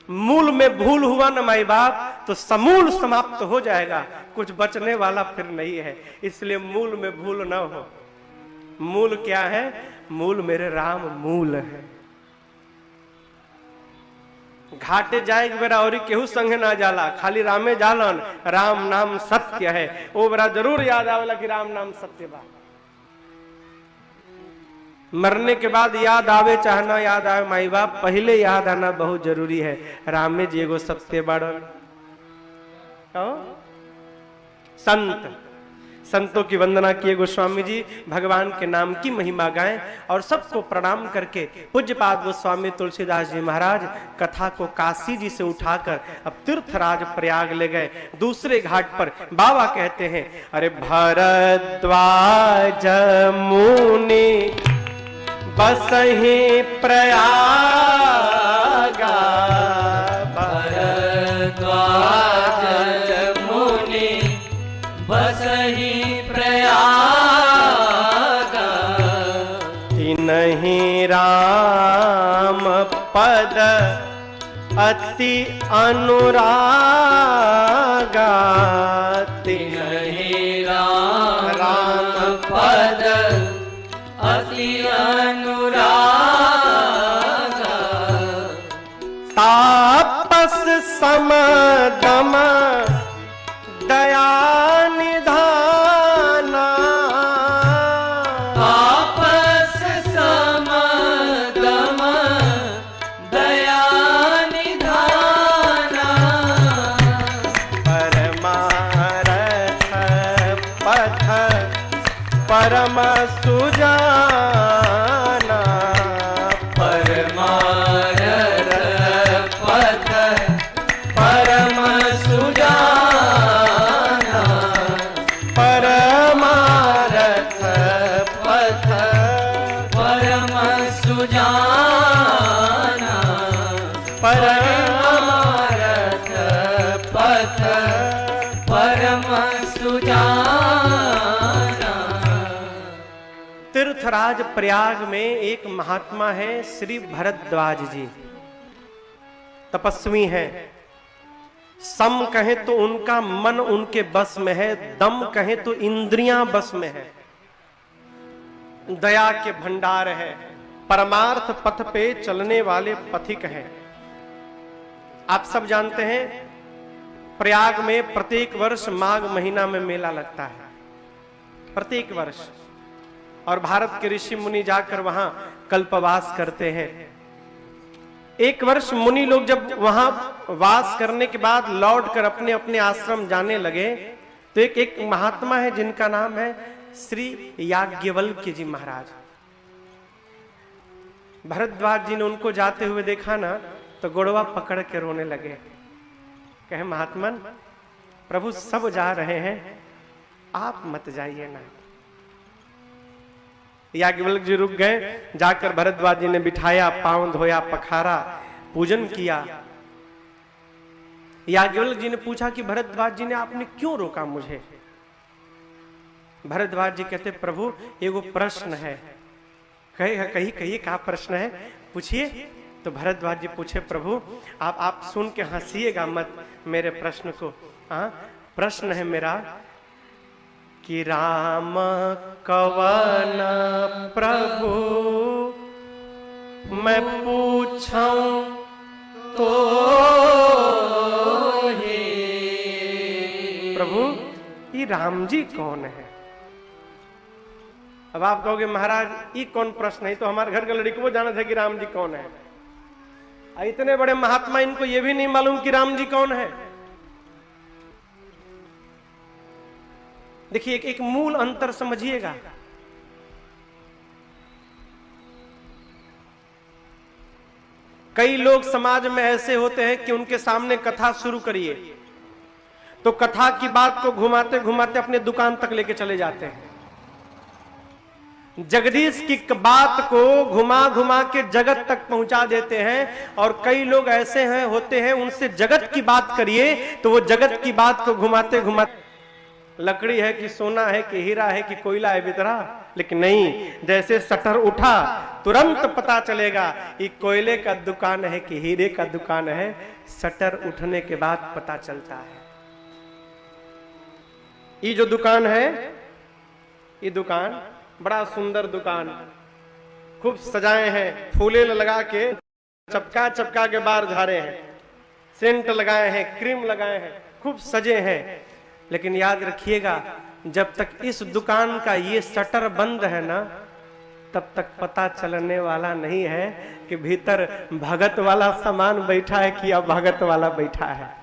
मूल में भूल हुआ ना माई बाप तो समूल समाप्त हो जाएगा, कुछ बचने वाला फिर नहीं है। इसलिए मूल में भूल ना हो। मूल क्या है? मूल मेरे राम मूल है। घाटे जाएग बेरा और केहू संगे ना जाला, खाली रामे जालन। राम नाम सत्य है, वो बेरा जरूर याद आवेला कि राम नाम सत्य बा। मरने के बाद याद आवे चाहे ना याद आवे माई बाप, पहले याद आना बहुत जरूरी है। रामे जी एगो सत्य बाड़न। संत, संतों की वंदना किए गोस्वामी जी, भगवान के नाम की महिमा गाएं और सबको प्रणाम करके पूज्यपाद गोस्वामी तुलसीदास जी महाराज कथा को काशी जी से उठाकर अब तीर्थराज प्रयाग ले गए। दूसरे घाट पर बाबा कहते हैं, अरे भरद्वाज मुनि बसहि प्रयागा, भरद्वाज मुनि बसहि प्रयागा, तिन्हि राम पद अति अनुरागा, तिन्हि राम पद अति अनुरागा, तापस समदम दया निधाना, तापस समदम दया निधाना, परमारथ पथ परम सुजाना, परमारथ पथ परम सुजाना, परमारथ पथ परम सुजाना, परमारथ पथ परम सुजाना। तीर्थराज प्रयाग में एक महात्मा है श्री भरद्वाज जी, तपस्वी हैं। सम कहें तो उनका मन उनके बस में है, दम कहें तो इंद्रियां बस में है, दया के भंडार है, परमार्थ पथ पे चलने वाले पथिक हैं। आप सब जानते हैं प्रयाग में प्रत्येक वर्ष माघ महीना में मेला लगता है, प्रत्येक वर्ष। और भारत के ऋषि मुनि जाकर वहां कल्पवास करते हैं। एक वर्ष मुनि लोग जब वहां वास करने के बाद लौटकर अपने अपने आश्रम जाने लगे तो एक महात्मा है जिनका नाम है श्री याज्ञवल्क्य जी महाराज। भरद्वाज जी ने उनको जाते हुए देखा ना तो गोड़वा पकड़ के रोने लगे। कहे, महात्मन प्रभु सब जा रहे हैं, आप मत जाइए ना। याज्ञवल्क्य जी रुक गए, जाकर भरद्वाज जी ने बिठाया, पांव धोया, पखारा, पूजन किया। याज्ञवल्क्य जी ने पूछा कि भरद्वाज जी ने आपने क्यों रोका मुझे? भरद्वाज जी कहते, प्रभु एगो प्रश्न है। कहिए क्या प्रश्न है, पूछिए। तो भरद्वाज जी पूछे, प्रभु आप सुन के हंसीएगा मत मेरे प्रश्न को। प्रश्न है मेरा कि राम कवन प्रभु मैं पूछूं तो हे। प्रभु ये राम जी कौन है? अब आप कहोगे महाराज ये कौन प्रश्न है, तो हमारे घर के लड़की को जाना था कि राम जी कौन है। इतने बड़े महात्मा इनको ये भी नहीं मालूम कि राम जी कौन है। देखिए एक मूल अंतर समझिएगा। कई लोग समाज में ऐसे होते हैं कि उनके सामने कथा शुरू करिए तो कथा की बात को घुमाते घुमाते अपने दुकान तक लेके चले जाते हैं। जगदीश की बात को घुमा घुमा के जगत तक पहुंचा देते हैं। और कई लोग ऐसे हैं होते हैं, उनसे जगत की बात करिए तो वो जगत की बात को घुमाते घुमाते, लकड़ी है कि सोना है कि हीरा है कि कोयला है बितरा, लेकिन नहीं, जैसे शटर उठा तुरंत पता चलेगा ये कोयले का दुकान है कि हीरे का दुकान है। शटर उठने के बाद पता चलता है। ये जो दुकान है, ये दुकान बड़ा सुंदर दुकान, खूब सजाए हैं, फूले लगा के चपका चपका के बाहर झाड़े हैं, सेंट लगाए हैं, क्रीम लगाए हैं, खूब सजे हैं। लेकिन याद रखिएगा, जब तक इस दुकान का ये शटर बंद है ना, तब तक पता चलने वाला नहीं है कि भीतर भगत वाला सामान बैठा है कि अभगत वाला बैठा है।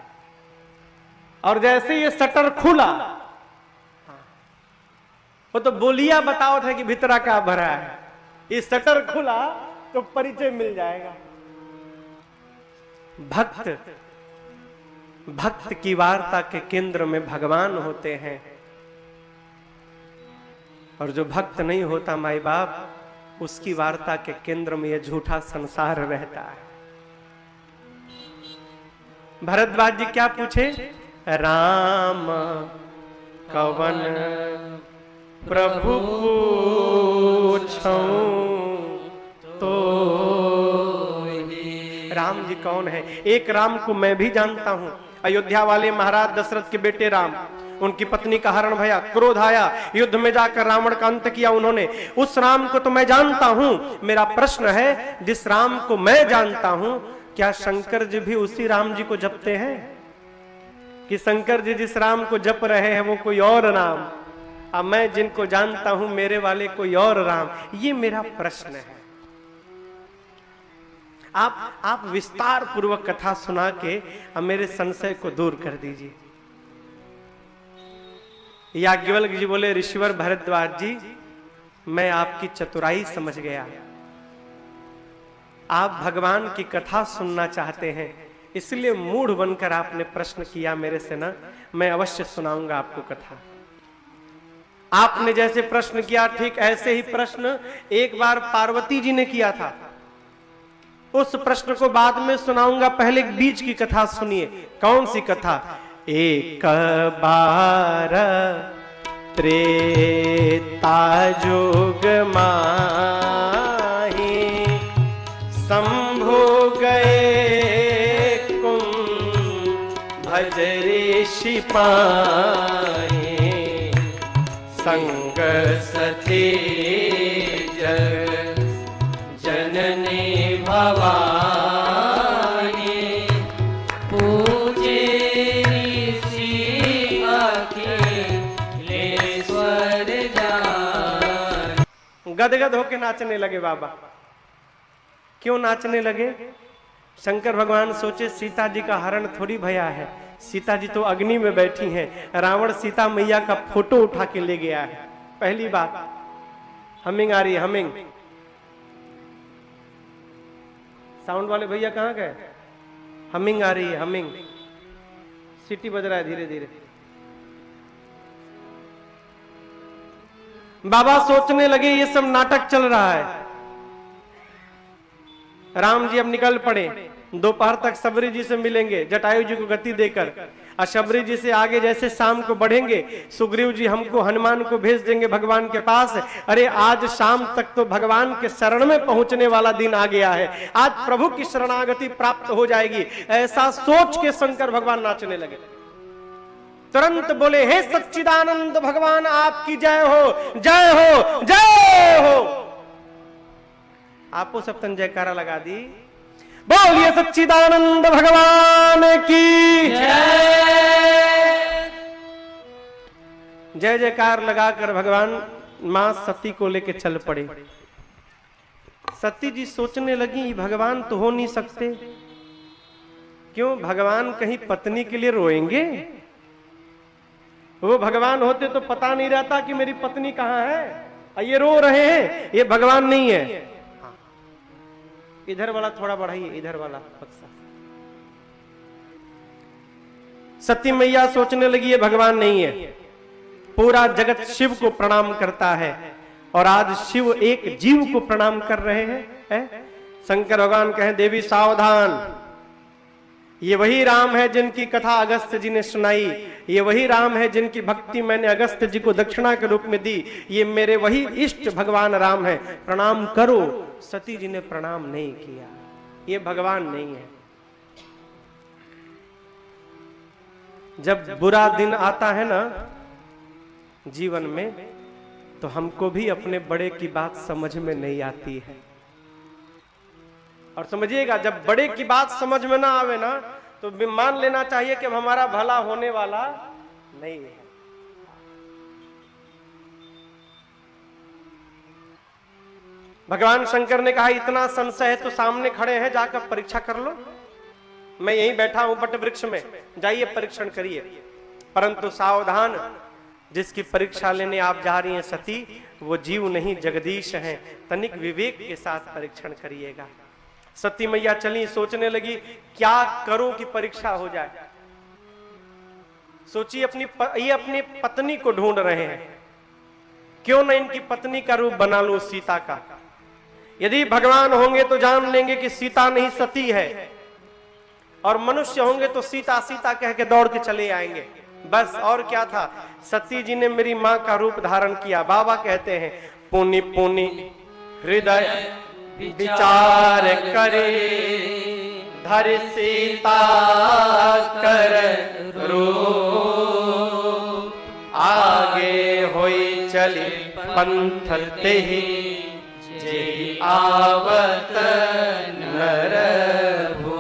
और जैसे ये शटर खुला, वो तो बोलिया बताओ था कि भीतरा का भरा है, ये शटर खुला तो परिचय मिल जाएगा। भक्त की वार्ता के केंद्र में भगवान होते हैं, और जो भक्त नहीं होता माई बाप, उसकी वार्ता के केंद्र में यह झूठा संसार रहता है। भरद्वाज जी क्या पूछे? राम कवन प्रभु पूछूं तो राम जी कौन है? एक राम को मैं भी जानता हूं, अयोध्या वाले महाराज दशरथ के बेटे राम। उनकी पत्नी का हरण भया, क्रोध आया, युद्ध में जाकर रावण का अंत किया उन्होंने। उस राम को तो मैं जानता हूं। मेरा प्रश्न है, जिस राम को मैं जानता हूं, क्या शंकर जी भी उसी राम जी को जपते हैं? कि शंकर जी जिस राम को जप रहे हैं वो कोई और राम, अब मैं जिनको जानता हूं मेरे वाले कोई और राम? ये मेरा प्रश्न है। आप विस्तार पूर्वक कथा सुना के अब मेरे संशय को दूर कर दीजिए। याज्ञवल्क्य जी बोले, ऋषिवर भरद्वाज जी, मैं आपकी चतुराई समझ गया। आप भगवान की कथा सुनना चाहते हैं, इसलिए मूढ़ बनकर आपने प्रश्न किया मेरे से ना। मैं अवश्य सुनाऊंगा आपको कथा। आपने जैसे प्रश्न किया, ठीक ऐसे ही प्रश्न एक बार पार्वती जी ने किया था। उस प्रश्न को बाद में सुनाऊंगा, पहले बीच की कथा सुनिए। कौन सी कथा? एक बार त्रेता जुग माही शंभु गए कुंभ ऋषि पाए, संग सती जननी भवानी, पूजे ऋषि अखिलेश्वर जान। गदगद होके नाचने लगे बाबा। क्यों नाचने लगे? शंकर भगवान सोचे सीता जी का हरण थोड़ी भया है, सीता जी तो अग्नि में बैठी हैं, रावण सीता मैया का फोटो उठा के ले गया है। पहली बात, हमिंग आ रही है, हमिंग। साउंड वाले भैया कहाँ गए? हमिंग आ रही है, हमिंग, सीटी बज रहा है धीरे धीरे। बाबा सोचने लगे ये सब नाटक चल रहा है। राम जी अब निकल पड़े, दोपहर तक शबरी जी से मिलेंगे, जटायु जी को गति देकर। और शबरी जी से आगे जैसे शाम को बढ़ेंगे, सुग्रीव जी हमको हनुमान को भेज देंगे भगवान के पास। अरे आज शाम तक तो भगवान के शरण में पहुंचने वाला दिन आ गया है, आज प्रभु की शरणागति प्राप्त हो जाएगी। ऐसा सोच के शंकर भगवान नाचने लगे। तुरंत बोले, हे सच्चिदानंद भगवान आपकी जय हो, जय हो, जय हो। आपो सप्तन जयकारा लगा दी। बोलिए सच्चिदानंद भगवान की जय जयकार लगाकर भगवान मां सती को लेके चल पड़े। सती जी सोचने लगी भगवान तो हो नहीं सकते। क्यों? भगवान कहीं पत्नी के लिए रोएंगे? वो भगवान होते तो पता नहीं रहता कि मेरी पत्नी कहां है। ये रो रहे हैं, ये भगवान नहीं है। इधर वाला थोड़ा बढ़ाइए, इधर वाला बक्सा। सती मैया सोचने लगी ये भगवान नहीं है, पूरा जगत शिव को प्रणाम करता है और आज शिव एक जीव को प्रणाम कर रहे हैं। शंकर भगवान कहें देवी सावधान, ये वही राम है जिनकी कथा अगस्त्य जी ने सुनाई, ये वही राम है जिनकी भक्ति मैंने अगस्त्य जी को दक्षिणा के रूप में दी, ये मेरे वही इष्ट भगवान राम है, प्रणाम करो। सती जी ने प्रणाम नहीं किया, ये भगवान नहीं है। जब बुरा दिन आता है ना जीवन में, तो हमको भी अपने बड़े की बात समझ में नहीं आती है। और समझिएगा, जब बड़े की बात समझ में ना आवे ना, तो मान लेना चाहिए कि हमारा भला होने वाला नहीं है। भगवान शंकर ने कहा इतना संशय है तो सामने खड़े हैं, जाकर परीक्षा कर लो, मैं यहीं बैठा हूं बट वृक्ष में, जाइए परीक्षण करिए। परंतु सावधान, जिसकी परीक्षा लेने आप जा रही हैं सती, वो जीव नहीं जगदीश हैं, तनिक विवेक के साथ परीक्षण करिएगा। सती मैया चली, सोचने लगी क्या करूं कि परीक्षा हो जाए। सोची ये अपनी पत्नी को ढूंढ रहे हैं, क्यों न इनकी पत्नी का रूप बना लूं सीता का। यदि भगवान होंगे तो जान लेंगे कि सीता नहीं सती है, और मनुष्य होंगे तो सीता सीता कह के दौड़ के चले आएंगे। बस और क्या था, सती जी ने मेरी मां का रूप धारण किया। बाबा कहते हैं पुनि पुनि हृदय विचार करे, धर सीता कर रो, आगे होई चली पंथ तेहि, जे आवत नर भो।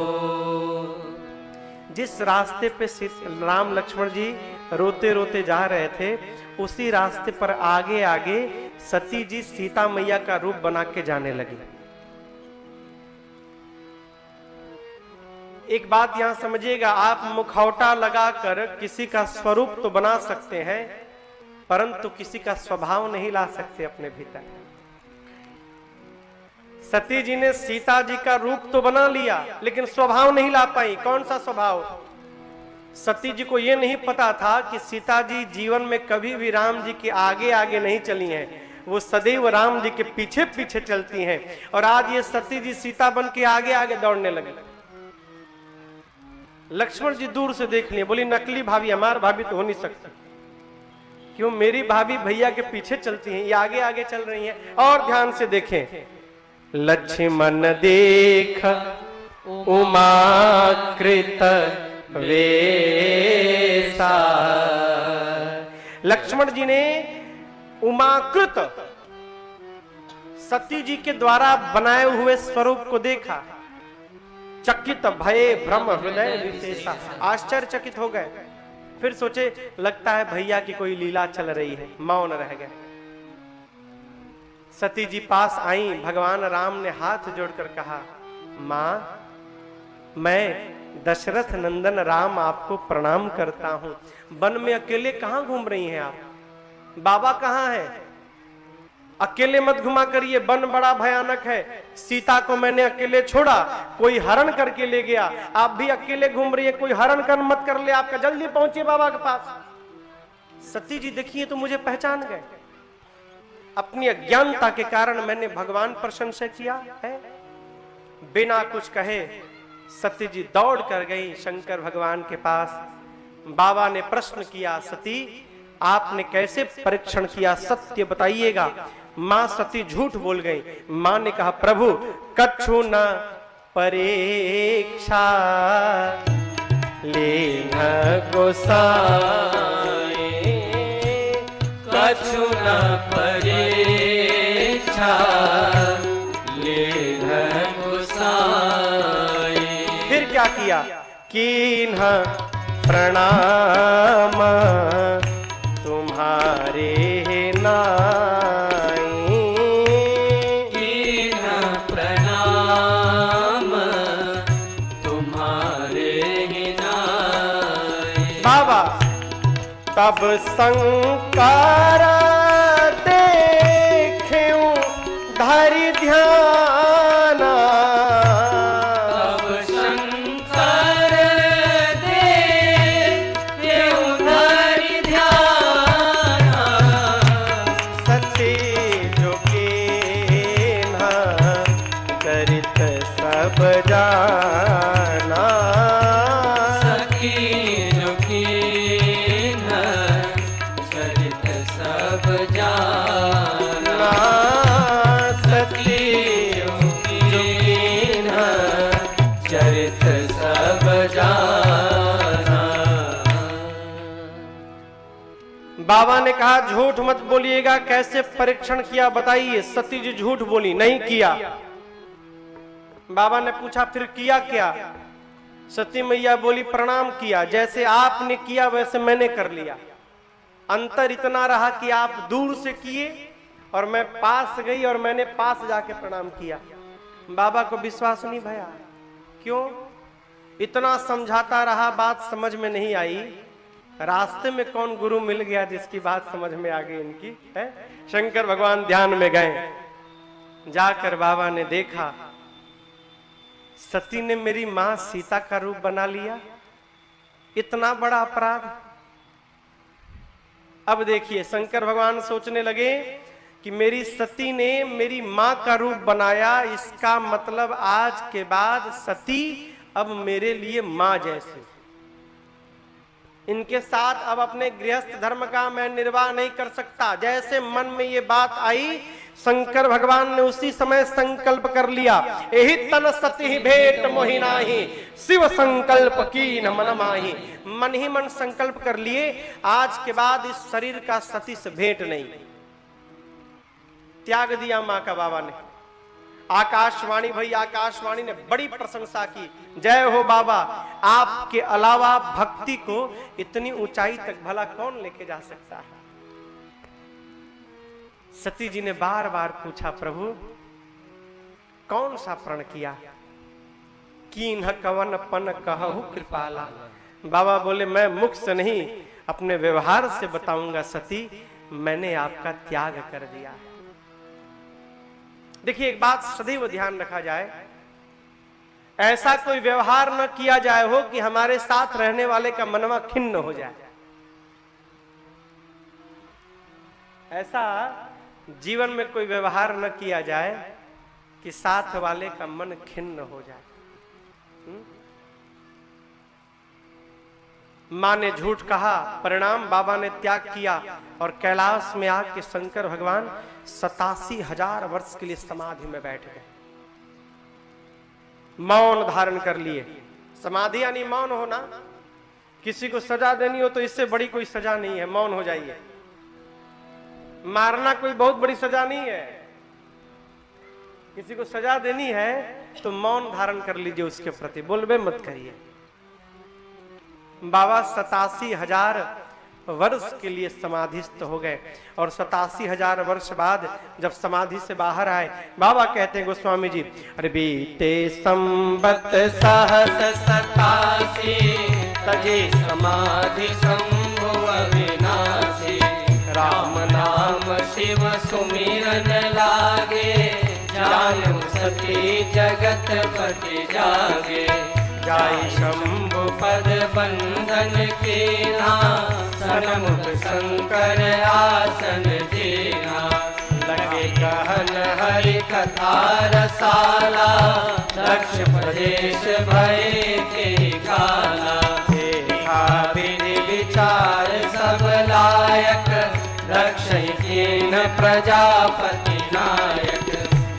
जिस रास्ते पे राम लक्ष्मण जी रोते रोते जा रहे थे, उसी रास्ते पर आगे आगे सती जी सीता मैया का रूप बना के जाने लगी। एक बात यहां समझिएगा, आप मुखौटा लगाकर किसी का स्वरूप तो बना सकते हैं, परंतु किसी का स्वभाव नहीं ला सकते अपने भीतर। सती जी ने सीता जी का रूप तो बना लिया, लेकिन स्वभाव नहीं ला पाई। कौन सा स्वभाव? सती जी को यह नहीं पता था कि सीता जी जीवन में कभी भी राम जी के आगे आगे नहीं चली हैं, वो सदैव राम जी के पीछे पीछे चलती हैं। और आज ये सती जी सीता बन के आगे आगे दौड़ने लगे। लक्ष्मण जी दूर से देख लिए, बोली नकली भाभी, हमार भाभी तो हो नहीं सकती, क्यों मेरी भाभी भैया के पीछे चलती हैं, ये आगे आगे चल रही हैं। और ध्यान से देखें, लक्ष्मण देख उमाकृत वेसा, लक्ष्मण जी ने उमाकृत सती जी के द्वारा बनाए हुए स्वरूप को देखा। चकित भय भ्रम हृदय विशेषा, आश्चर्यचकित हो गए। फिर सोचे लगता है भैया की कोई लीला चल रही है, मौन रह गए। सती जी पास आई, भगवान राम ने हाथ जोड़कर कहा, मां मैं दशरथ नंदन राम आपको प्रणाम करता हूं। वन में अकेले कहां घूम रही हैं आप? बाबा कहां है? अकेले मत घुमा करिए, वन बड़ा भयानक है। सीता को मैंने अकेले छोड़ा, कोई हरण करके ले गया, आप भी अकेले घूम रही है, कोई हरण कर मत कर ले आपका, जल्दी पहुंचिए बाबा के पास। सती जी देखिए तो मुझे पहचान गए। अपनी अज्ञानता के कारण मैंने भगवान पर संशय किया है। बिना कुछ कहे सती जी दौड़ कर गई शंकर भगवान के पास। बाबा ने प्रश्न किया, सती आपने कैसे परीक्षण किया, सत्य बताइएगा। मां सती झूठ बोल गई। मां ने कहा, प्रभु कछु न परीक्षा लेना गोसाई, कछु न परीक्षा लेना गोसाई। फिर क्या किया? कीन्ह प्रणाम तुम्हारे नाई, कीन्ह प्रणाम तुम्हारे नाई। बाबा तब शंकर देखें धरि ध्यान, तब शंकर देखें सब जाना। सखी जो कीन्ह चरित सब जाना। सखी जो कीन्ह चरित सब जाना। बाबा ने कहा झूठ मत बोलिएगा। कैसे परीक्षण किया बताइए। सती जी झूठ बोली, नहीं किया। बाबा ने पूछा फिर किया क्या? सती मैया बोली प्रणाम किया, जैसे आपने किया वैसे मैंने कर लिया। अंतर इतना रहा कि आप दूर से किए और मैं पास गई और मैंने पास जाके प्रणाम किया। बाबा को विश्वास नहीं भया। क्यों? इतना समझाता रहा, बात समझ में नहीं आई। रास्ते में कौन गुरु मिल गया जिसकी बात समझ में आ गई इनकी है? शंकर भगवान ध्यान में गए। जाकर बाबा ने देखा सती ने मेरी मां सीता का रूप बना लिया। इतना बड़ा अपराध। अब देखिए शंकर भगवान सोचने लगे कि मेरी सती ने मेरी मां का रूप बनाया, इसका मतलब आज के बाद सती अब मेरे लिए मां जैसी। इनके साथ अब अपने गृहस्थ धर्म का मैं निर्वाह नहीं कर सकता। जैसे मन में ये बात आई, शंकर भगवान ने उसी समय संकल्प कर लिया, एहि तन सती भेंट मोहि नाहि, शिव संकल्प कीन मन माहि। मन ही मन संकल्प कर लिए, आज के बाद इस शरीर का सती से भेंट नहीं। त्याग दिया मां का बाबा ने। आकाशवाणी भाई, आकाशवाणी ने बड़ी प्रशंसा की। जय हो बाबा, आपके अलावा भक्ति को इतनी ऊंचाई तक भला कौन लेके जा सकता है। सती जी ने बार बार पूछा, प्रभु कौन सा प्रण किया? कीन्ह कवन पन कहु कृपाला। बाबा बोले मैं मुख से नहीं अपने व्यवहार से बताऊंगा सती, मैंने आपका त्याग कर दिया है। देखिए एक बात सदैव ध्यान रखा जाए, ऐसा कोई व्यवहार न किया जाए हो कि हमारे साथ रहने वाले का मनवा खिन्न हो जाए। ऐसा जीवन में कोई व्यवहार न किया जाए कि साथ वाले का मन खिन्न हो जाए। मां ने झूठ कहा, परिणाम बाबा ने त्याग किया और कैलाश में आके शंकर भगवान 87,000 वर्ष के लिए समाधि में बैठ गए। मौन धारण कर लिए। समाधि यानी मौन होना। किसी को सजा देनी हो तो इससे बड़ी कोई सजा नहीं है, मौन हो जाइए। मारना कोई बहुत बड़ी सजा नहीं है। किसी को सजा देनी है तो मौन धारण कर लीजिए, उसके प्रति बोलबे मत करिए। बाबा 87,000 वर्ष के लिए समाधिस्थ हो गए और 87,000 वर्ष बाद जब समाधि से बाहर आए, बाबा कहते हैं गोस्वामी जी, अरे बीते संबत सहस 87 तजे समाधि शंभु अविनाशी। राम नाम शिव सुमिरन लागे, जानु सती जगत पति जागे। जाय शंभु पद बंधन कीन्हा, सनमुख शंकर आसन दीन्हा। लगे कहन हरि कथा रसाला, दक्ष प्रदेश भय के काला। देखा विधि विचार सब लायक, दक्ष कीन प्रजापति नायक।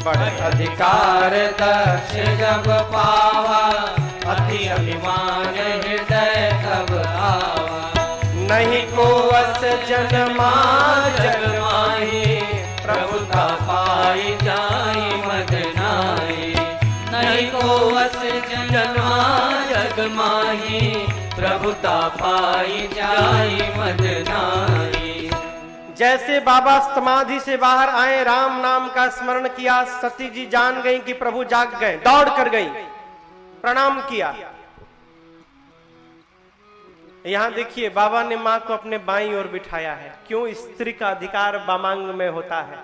बड़ अधिकार दक्ष जब पावा, अति अभिमान हृदय तब आवा। नहीं को अस जन्मा जग माही, प्रभुता पाई जाई मद नाई। नहीं को अस जन्मा जग माही, प्रभुता पाई जाई मद नाई। जैसे बाबा समाधि से बाहर आए, राम नाम का स्मरण किया, सती जी जान गई कि प्रभु जाग गए, दौड़ कर गई, प्रणाम किया। यहां देखिए बाबा ने मां को अपने बाईं ओर बिठाया है। क्यों? स्त्री का अधिकार वामांग में होता है।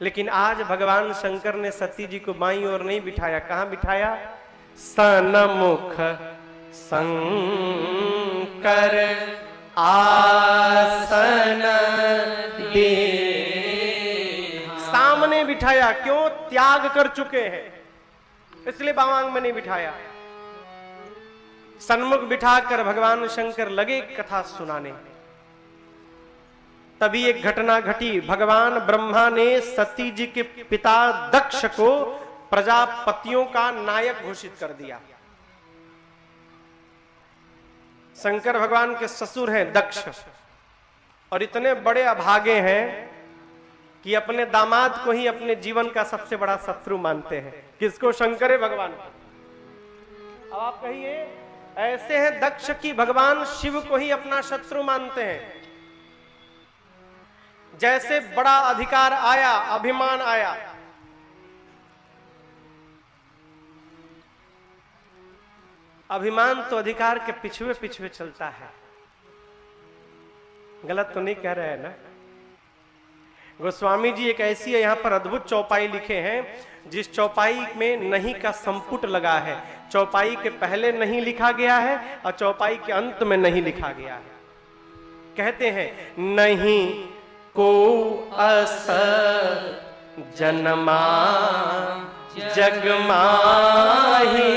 लेकिन आज भगवान शंकर ने सती जी को बाईं ओर नहीं बिठाया। कहां बिठाया? सनमुख शंकर आसन दे, सामने बिठाया। क्यों? त्याग कर चुके हैं। इसलिए बावांग में नहीं बिठाया। सन्मुख बिठाकर भगवान शंकर लगे कथा सुनाने। तभी एक घटना घटी। भगवान ब्रह्मा ने सती जी के पिता दक्ष को प्रजापतियों का नायक घोषित कर दिया। शंकर भगवान के ससुर हैं दक्ष, और इतने बड़े अभागे हैं कि अपने दामाद को ही अपने जीवन का सबसे बड़ा शत्रु मानते हैं। किसको? शंकर भगवान को। अब आप कहिए, ऐसे हैं दक्ष की भगवान शिव को ही अपना शत्रु मानते हैं। जैसे बड़ा अधिकार आया, अभिमान आया, अभिमान तो अधिकार के पिछुए पिछुए चलता है। गलत तो नहीं कह रहे हैं ना? गोस्वामी जी एक ऐसी है, यहां पर अद्भुत चौपाई लिखे हैं, जिस चौपाई में नहीं का संपुट लगा है। चौपाई के पहले नहीं लिखा गया है और चौपाई के अंत में नहीं लिखा गया है। कहते हैं, नहीं को अस जन्मा जग माही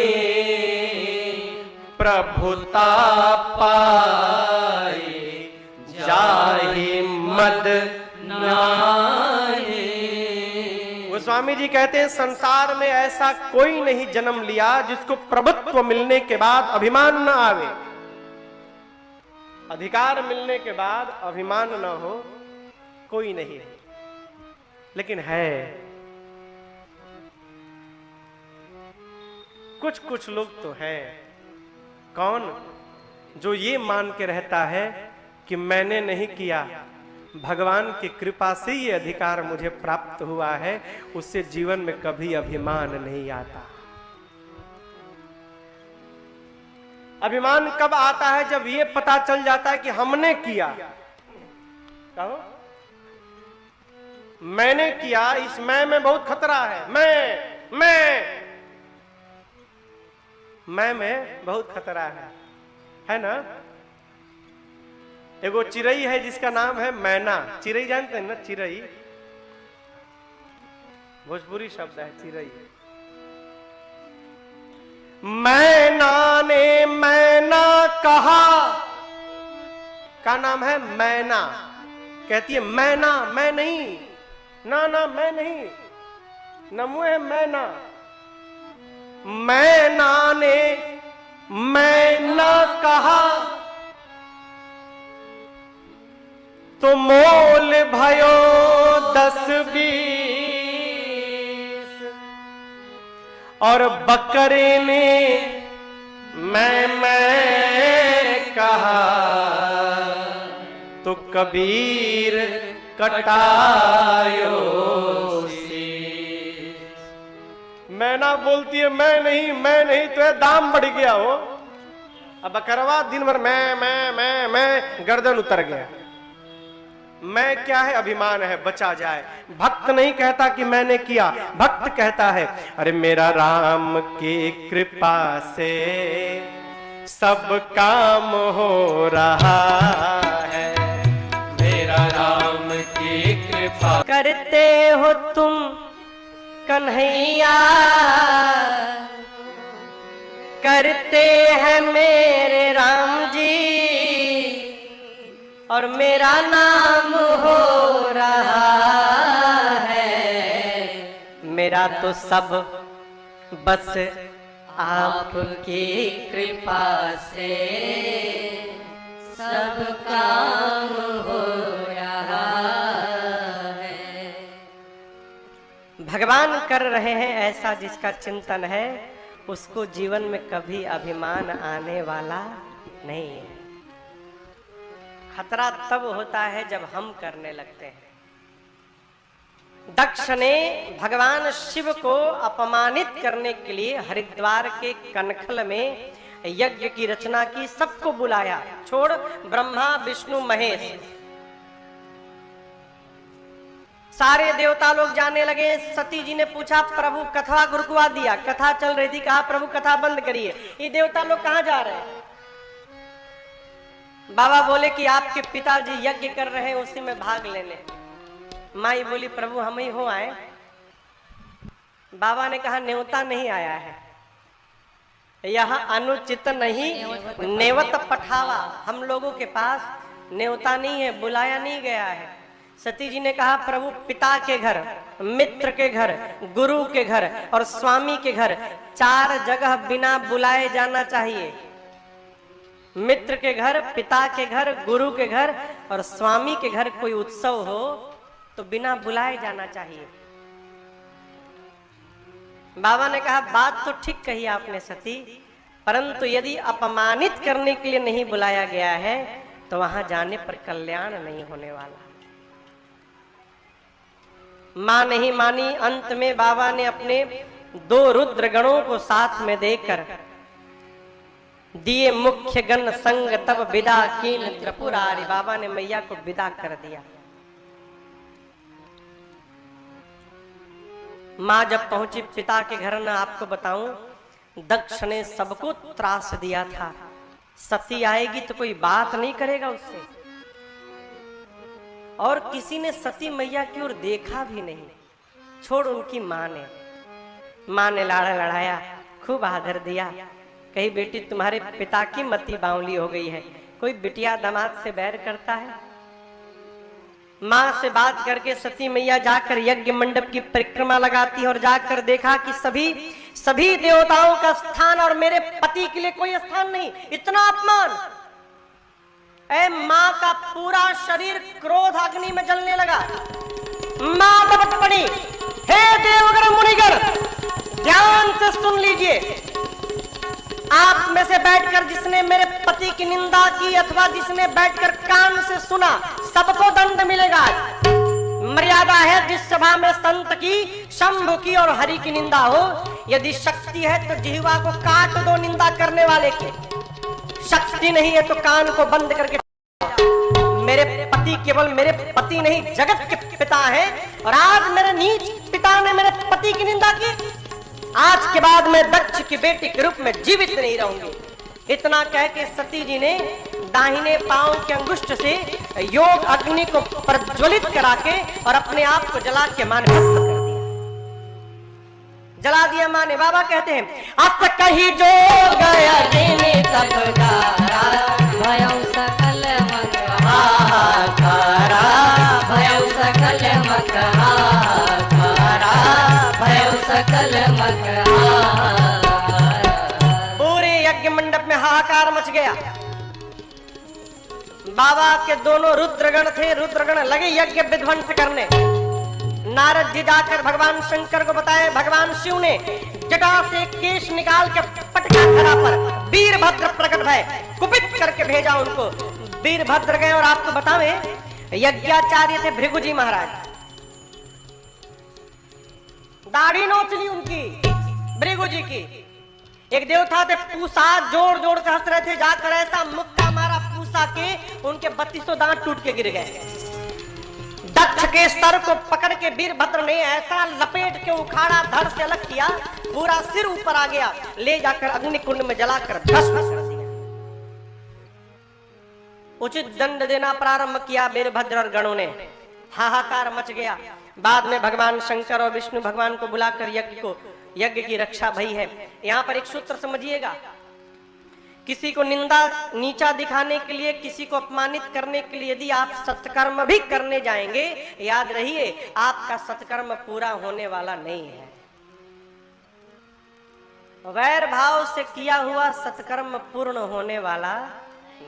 प्रभुता पाए जाहि मद नाहि। गोस्वामी जी कहते हैं, संसार में ऐसा कोई नहीं जन्म लिया जिसको प्रभुत्व मिलने के बाद अभिमान न आवे। अधिकार मिलने के बाद अभिमान न हो, कोई नहीं है। लेकिन है कुछ कुछ लोग तो है। कौन? जो ये मान के रहता है कि मैंने नहीं किया, भगवान की कृपा से ये अधिकार मुझे प्राप्त हुआ है। उससे जीवन में कभी अभिमान नहीं आता। अभिमान कब आता है? जब ये पता चल जाता है कि हमने किया। कहो, मैंने किया। इस मैं में बहुत खतरा है। मैं में बहुत खतरा है ना? एगो चिड़ई है जिसका नाम है मैना। चिड़ई जानते हैं ना? चिड़ई भोजपुरी शब्द है, चिड़ई। मैना ने मैना कहा, का नाम है मैना। कहती है मैना, मैं नहीं, ना ना मैं नहीं, नमो है मैना। मैना ने मैना कहा तो मोल भयो 10-20, और बकरे ने मैं कहा तो कबीर कटायो। मैना बोलती है मैं नहीं, तो ये दाम बढ़ गया हो। अब बकरवा दिन भर मैं, गर्दन उतर गया। मैं क्या है? अभिमान है, बचा जाए। भक्त नहीं कहता कि मैंने किया, भक्त कहता है अरे मेरा राम की कृपा से सब काम हो रहा है। मेरा राम की कृपा करते हो तुम कन्हैया, करते हैं मेरे राम जी, और मेरा नाम हो रहा है। मेरा तो सब बस आपकी कृपा से सब काम हो रहा है। भगवान कर रहे हैं ऐसा जिसका चिंतन है, उसको जीवन में कभी अभिमान आने वाला नहीं है। खतरा तब होता है जब हम करने लगते हैं। दक्ष ने भगवान शिव को अपमानित करने के लिए हरिद्वार के कनखल में यज्ञ की रचना की, सबको बुलाया, छोड़ ब्रह्मा विष्णु महेश, सारे देवता लोग जाने लगे। सती जी ने पूछा प्रभु कथा गुरुकुआ दिया, कथा चल रही थी, कहा प्रभु कथा बंद करिए, ये देवता लोग कहां जा रहे हैं? बाबा बोले कि आपके पिताजी यज्ञ कर रहे हैं, उसी में भाग लेने। माई बोली प्रभु हम ही हो आए। बाबा ने कहा न्योता नहीं आया है, यह अनुचित नहीं नेवत पठावा, हम लोगों के पास न्योता नहीं है, बुलाया नहीं गया है। सती जी ने कहा प्रभु पिता के घर, मित्र के घर, गुरु के घर और स्वामी के घर 4 जगह बिना बुलाए जाना चाहिए। मित्र के घर, पिता के घर, गुरु के घर और स्वामी के घर कोई उत्सव हो तो बिना बुलाए जाना चाहिए। बाबा ने कहा बात तो ठीक कही आपने सती, परंतु यदि अपमानित करने के लिए नहीं बुलाया गया है तो वहां जाने पर कल्याण नहीं होने वाला। मां नहीं मानी, अंत में बाबा ने अपने 2 रुद्र गणों को साथ में देकर दिए मुख्य गण संग, तब विदा कीन त्रिपुरारी, बाबा ने मैया को विदा कर दिया। मां जब पहुंची पिता के घर, न आपको बताऊं दक्ष ने सबको त्रास दिया था, सती आएगी तो कोई बात नहीं करेगा उससे, और किसी ने सती मैया की ओर देखा भी नहीं, छोड़ उनकी मां ने लाड़ा लड़ाया, खूब आदर दिया, कही बेटी तुम्हारे पिता की मति बावली हो गई है, कोई बिटिया दामाद से बैर करता है। मां से बात करके सती मैया जाकर यज्ञ मंडप की परिक्रमा लगाती है और जाकर देखा कि सभी देवताओं का स्थान और मेरे पति के लिए कोई स्थान नहीं, इतना अपमान। ऐ मां का पूरा शरीर क्रोध अग्नि में जलने लगा। मां दबट पड़ी, हे देवगण मुनिगण ध्यान से सुन लीजिए, आप में से बैठकर जिसने मेरे पति की निंदा की अथवा जिसने बैठकर कान से सुना, सबको दंड मिलेगा। मर्यादा है जिस सभा में संत की, शंभु की और हरि की निंदा हो, यदि शक्ति है तो जिह्वा को काट दो निंदा करने वाले की, शक्ति नहीं है तो कान को बंद करके। मेरे पति केवल मेरे पति नहीं जगत के पिता हैं, और आज मेरे नीच पिता ने मेरे पति की निंदा की, आज के बाद मैं दक्ष की बेटी के रूप में जीवित नहीं रहूंगी। इतना कह के सती जी ने दाहिने पांव के अंगुष्ठ से योग अग्नि को प्रज्वलित करा के और अपने आप को जला के मां ने भस्म कर दिया, जला दिया मां ने। बाबा कहते हैं अब कहीं जो गया देने तब दारा, भयं सकल हाहाकारा, भयं सकल हाहाकारा, भयं सकल पूरे यज्ञ मंडप में हाहाकार मच गया। बाबा के दोनों रुद्रगण थे, रुद्रगण लगे यज्ञ विध्वंस करने। नारद जी जाकर भगवान शंकर को बताए, भगवान शिव ने जटा से केश निकाल के पटका धरा पर वीरभद्र प्रकट भय, कुपित करके भेजा उनको। वीरभद्र गए और आपको बतावे यज्ञाचार्य थे भृगु जी महाराज, दाढ़ी नोच ली उनकी भृगु जी की। एक देवता थे पूसा, जोर जोर से हंस रहे थे, जाकर ऐसा मुक्का मारा पूसा के उनके 32 दांत टूट के गिर गए। दक्ष के सर को पकड़ के वीरभद्र ने ऐसा लपेट के उखाड़ा, धड़ से अलग किया, पूरा सिर ऊपर आ गया, ले जाकर अग्निकुंड में जलाकर भस्म कर दिया। उचित दंड देना प्रारंभ किया वीरभद्र और गणों ने, हाहाकार मच गया। बाद में भगवान शंकर और विष्णु भगवान को बुलाकर यज्ञ की रक्षा भई है। यहाँ पर एक सूत्र समझिएगा, किसी को निंदा नीचा दिखाने के लिए, किसी को अपमानित करने के लिए यदि आप सत्कर्म भी करने जाएंगे, याद रहिए आपका सत्कर्म पूरा होने वाला नहीं है। वैर भाव से किया हुआ सत्कर्म पूर्ण होने वाला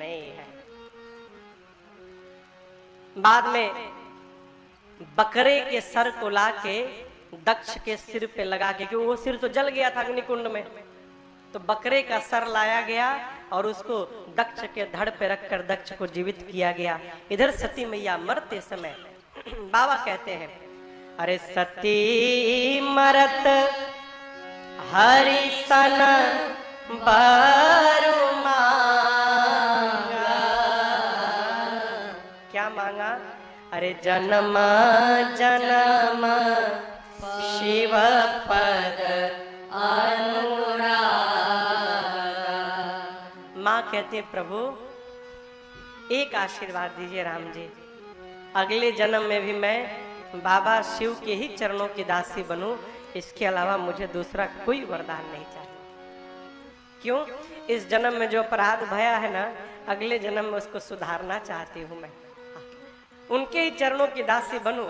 नहीं है। बाद में बकरे के सर को लाके दक्ष के सिर पे लगा के, क्योंकि वो सिर तो जल गया था अग्निकुंड में, तो बकरे का सर लाया गया और उसको दक्ष के धड़ पे रखकर दक्ष को जीवित किया गया। इधर सती मैया मरते समय बाबा कहते हैं, अरे सती मरत हरि सन बारू मांगा। क्या मांगा? अरे जन्म जन्म शिव पद अनुराग। माँ कहते हैं प्रभु एक आशीर्वाद दीजिए राम जी, अगले जन्म में भी मैं बाबा शिव के ही चरणों की दासी बनूं, इसके अलावा मुझे दूसरा कोई वरदान नहीं चाहिए। क्यों? इस जन्म में जो अपराध भया है ना, अगले जन्म में उसको सुधारना चाहती हूं मैं, उनके ही चरणों की दासी बनूं।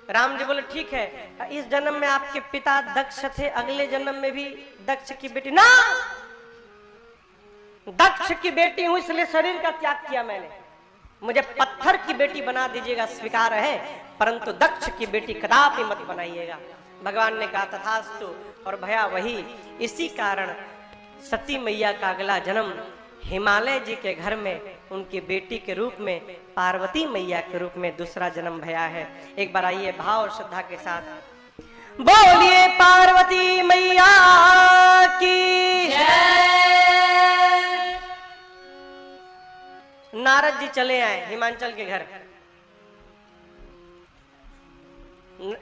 राम जी बोले ठीक है, इस जन्म में आपके पिता दक्ष थे, अगले जन्म में भी दक्ष की बेटी ना, दक्ष की बेटी हूं इसलिए शरीर का त्याग किया मैंने, मुझे पत्थर की बेटी बना दीजिएगा स्वीकार है, परंतु दक्ष की बेटी कदापि मत बनाइएगा। भगवान ने कहा तथास्तु, और भया वही। इसी कारण सती मैया का अगला जन्म हिमालय जी के घर में उनकी बेटी के रूप में, पार्वती मैया के रूप में दूसरा जन्म भया है। एक बार आइए भाव और श्रद्धा के साथ बोलिए पार्वती मैया की जय। नारद जी चले आए हिमांचल के घर।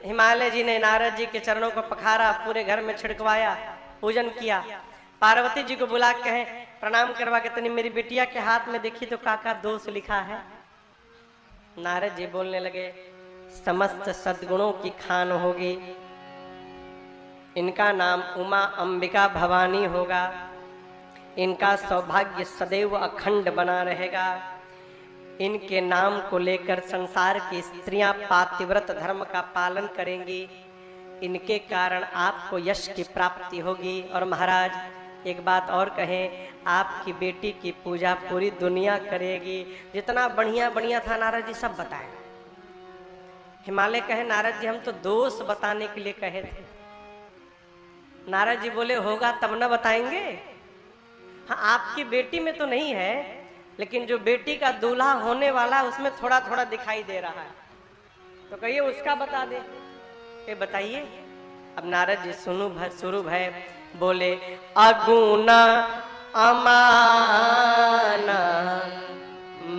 हिमालय जी ने नारद जी के चरणों को पखारा, पूरे घर में छिड़कवाया, पूजन किया। पार्वती जी को बुला के कहे प्रणाम करवा के तनी मेरी बिटिया के हाथ में देखी तो काका दोष लिखा है। नारद जी बोलने लगे समस्त सद्गुणों की खान होगी, इनका नाम उमा अंबिका भवानी होगा, इनका सौभाग्य सदैव अखंड बना रहेगा, इनके नाम को लेकर संसार की स्त्रियां पातिव्रत धर्म का पालन करेंगी, इनके कारण आपको यश की प्राप्ति होगी। और महाराज एक बात और कहें, आपकी बेटी की पूजा पूरी दुनिया करेगी। जितना बढ़िया बढ़िया था नारद जी सब बताए। हिमालय कहे नारद जी हम तो दोष बताने के लिए कहे थे। नारद जी बोले होगा तब न बताएंगे। हाँ आपकी बेटी में तो नहीं है, लेकिन जो बेटी का दूल्हा होने वाला उसमें थोड़ा थोड़ा दिखाई दे रहा है, तो कहिए उसका बता दे। ये बताइए। अब नारद जी शुरू भय बोले अगुना अमाना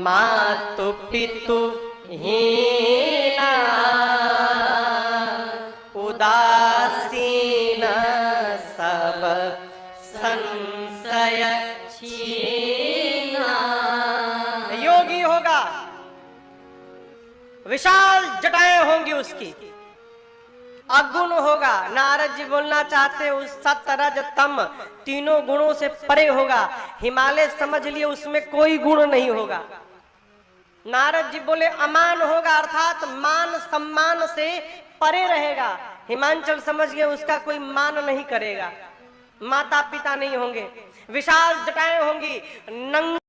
मातु पितु हीना उदासीन सब संशय छीना। योगी होगा, विशाल जटाएं होंगी उसकी, अगुण होगा। नारद जी बोलना चाहते उस सत रज तम तीनों गुणों से परे होगा। हिमालय समझ लिए उसमें कोई गुण नहीं होगा। नारद जी बोले अमान होगा, अर्थात मान सम्मान से परे रहेगा। हिमांचल समझ गए उसका कोई मान नहीं करेगा, माता पिता नहीं होंगे, विशाल जटाएं होंगी, नंगे